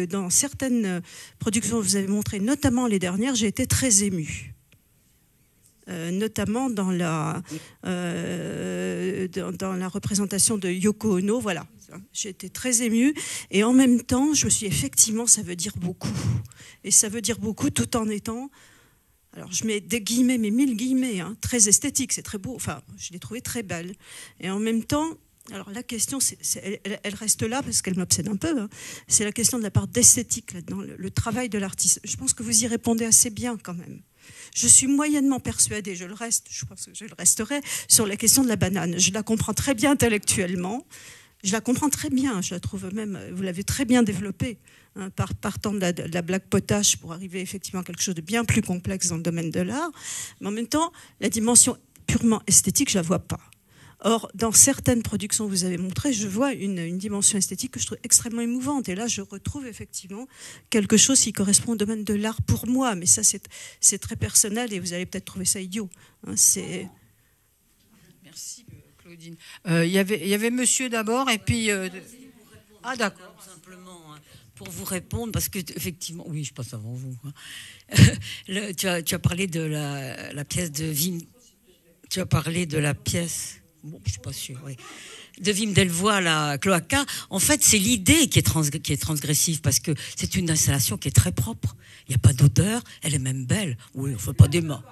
S3: dans certaines productions que vous avez montrées, notamment les dernières, j'ai été très émue. Notamment dans la représentation de Yoko Ono, voilà. J'ai été très émue et en même temps, je me suis effectivement, ça veut dire beaucoup. Et ça veut dire beaucoup tout en étant, alors je mets des guillemets, mais 1000 guillemets, très esthétique, c'est très beau, enfin, je l'ai trouvé très belle. Et en même temps, alors la question, elle reste là parce qu'elle m'obsède un peu, c'est la question de la part d'esthétique là-dedans, le travail de l'artiste. Je pense que vous y répondez assez bien quand même. Je suis moyennement persuadée, je pense que je le resterai, sur la question de la banane. Je la comprends très bien intellectuellement, je la comprends très bien, je la trouve même, vous l'avez très bien développée, partant de la blague potache pour arriver effectivement à quelque chose de bien plus complexe dans le domaine de l'art. Mais en même temps, la dimension purement esthétique, je ne la vois pas. Or, dans certaines productions que vous avez montrées, je vois une dimension esthétique que je trouve extrêmement émouvante. Et là, je retrouve effectivement quelque chose qui correspond au domaine de l'art pour moi. Mais ça, c'est très personnel et vous allez peut-être trouver ça idiot. Merci,
S1: Claudine. Il y avait monsieur d'abord et puis... Ah, d'accord.
S4: Simplement, pour vous répondre, parce que effectivement, oui, je passe avant vous. Tu as parlé de la pièce de Wim. Tu as parlé de la pièce... Bon, je ne suis pas sûre, oui. De Wim Delvoye, la Cloaca. En fait, c'est l'idée qui est transgressive, parce que c'est une installation qui est très propre. Il n'y a pas d'odeur, elle est même belle. Oui, on ne fait pas des mains.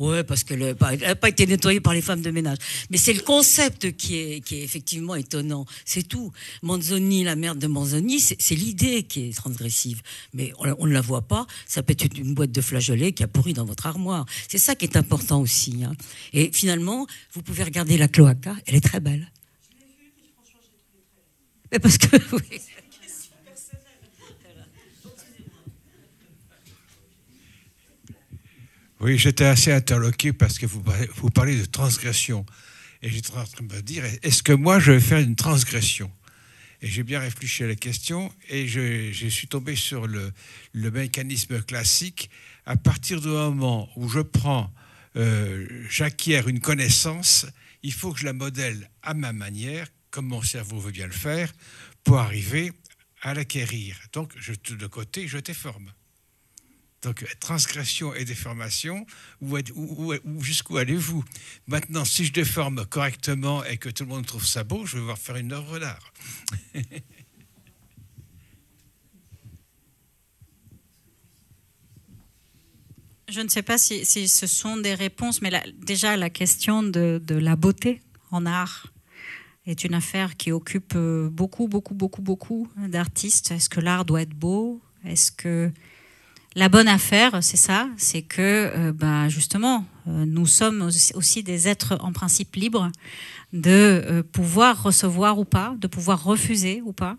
S4: Oui, parce qu'elle n'a pas été nettoyée par les femmes de ménage. Mais c'est le concept qui est effectivement étonnant. C'est tout. Manzoni, la mère de Manzoni, c'est l'idée qui est transgressive. Mais on ne la voit pas. Ça peut être une boîte de flageolets qui a pourri dans votre armoire. C'est ça qui est important aussi. Et finalement, vous pouvez regarder la Cloaca. Elle est très belle. Je l'ai vue, puis franchement, je l'ai trouvée très belle. Mais parce que... Oui.
S5: Oui, j'étais assez interloqué parce que vous parlez de transgression. Et j'étais en train de me dire, est-ce que moi, je vais faire une transgression? Et j'ai bien réfléchi à la question et je suis tombé sur le mécanisme classique. À partir du moment où j'acquiers une connaissance, il faut que je la modèle à ma manière, comme mon cerveau veut bien le faire, pour arriver à l'acquérir. Donc, de côté, je déforme. Donc, transgression et déformation, jusqu'où allez-vous? Maintenant, si je déforme correctement et que tout le monde trouve ça beau, je vais devoir faire une œuvre d'art.
S2: Je ne sais pas si ce sont des réponses, mais déjà la question de la beauté en art est une affaire qui occupe beaucoup d'artistes. Est-ce que l'art doit être beau? Est-ce que... La bonne affaire, c'est ça, c'est que justement, nous sommes aussi des êtres en principe libres de pouvoir recevoir ou pas, de pouvoir refuser ou pas.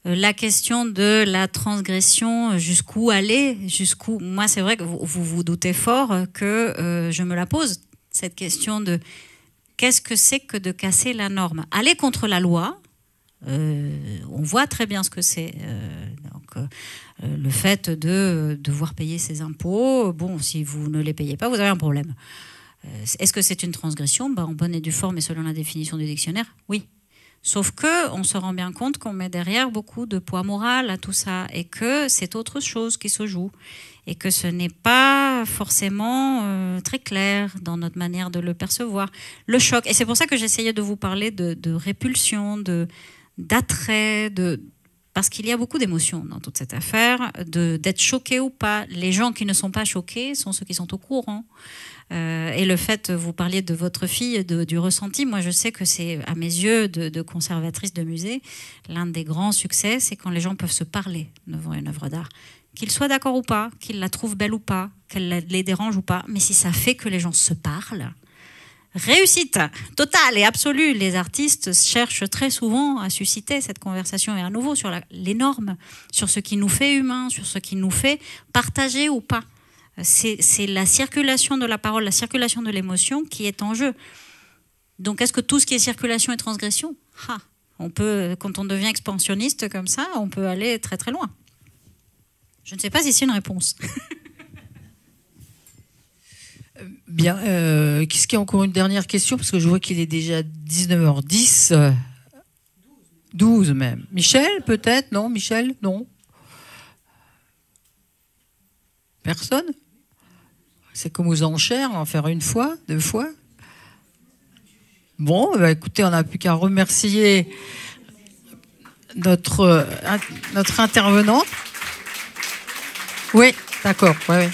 S2: La question de la transgression, jusqu'où aller, jusqu'où... Moi, c'est vrai que vous vous doutez fort que je me la pose, cette question de qu'est-ce que c'est que de casser la norme. Aller contre la loi, on voit très bien ce que c'est. Le fait de devoir payer ses impôts, bon, si vous ne les payez pas, vous avez un problème. Est-ce que c'est une transgression? En bonne et due forme et selon la définition du dictionnaire, oui. Sauf qu'on se rend bien compte qu'on met derrière beaucoup de poids moral à tout ça et que c'est autre chose qui se joue et que ce n'est pas forcément très clair dans notre manière de le percevoir. Le choc, et c'est pour ça que j'essayais de vous parler de répulsion, d'attrait, parce qu'il y a beaucoup d'émotions dans toute cette affaire, d'être choqué ou pas. Les gens qui ne sont pas choqués sont ceux qui sont au courant. Et le fait, vous parliez de votre fille, du ressenti, moi je sais que c'est, à mes yeux, de conservatrice de musée, l'un des grands succès, c'est quand les gens peuvent se parler devant une œuvre d'art. Qu'ils soient d'accord ou pas, qu'ils la trouvent belle ou pas, qu'elle les dérange ou pas, mais si ça fait que les gens se parlent, réussite totale et absolue. Les artistes cherchent très souvent à susciter cette conversation et à nouveau sur les normes, sur ce qui nous fait humains, sur ce qui nous fait partager ou pas. C'est la circulation de la parole, la circulation de l'émotion qui est en jeu. Donc est-ce que tout ce qui est circulation est transgression? On peut, quand on devient expansionniste comme ça, on peut aller très très loin. Je ne sais pas si c'est une réponse.
S1: Bien. Qu'est-ce qu'il y a encore une dernière question? Parce que je vois qu'il est déjà 19h10. 12 même. Michel, peut-être? Non, Michel? Non. Personne? C'est comme aux enchères, en faire une fois, 2 fois. Bon, écoutez, on n'a plus qu'à remercier notre intervenante. Oui, d'accord. Ouais.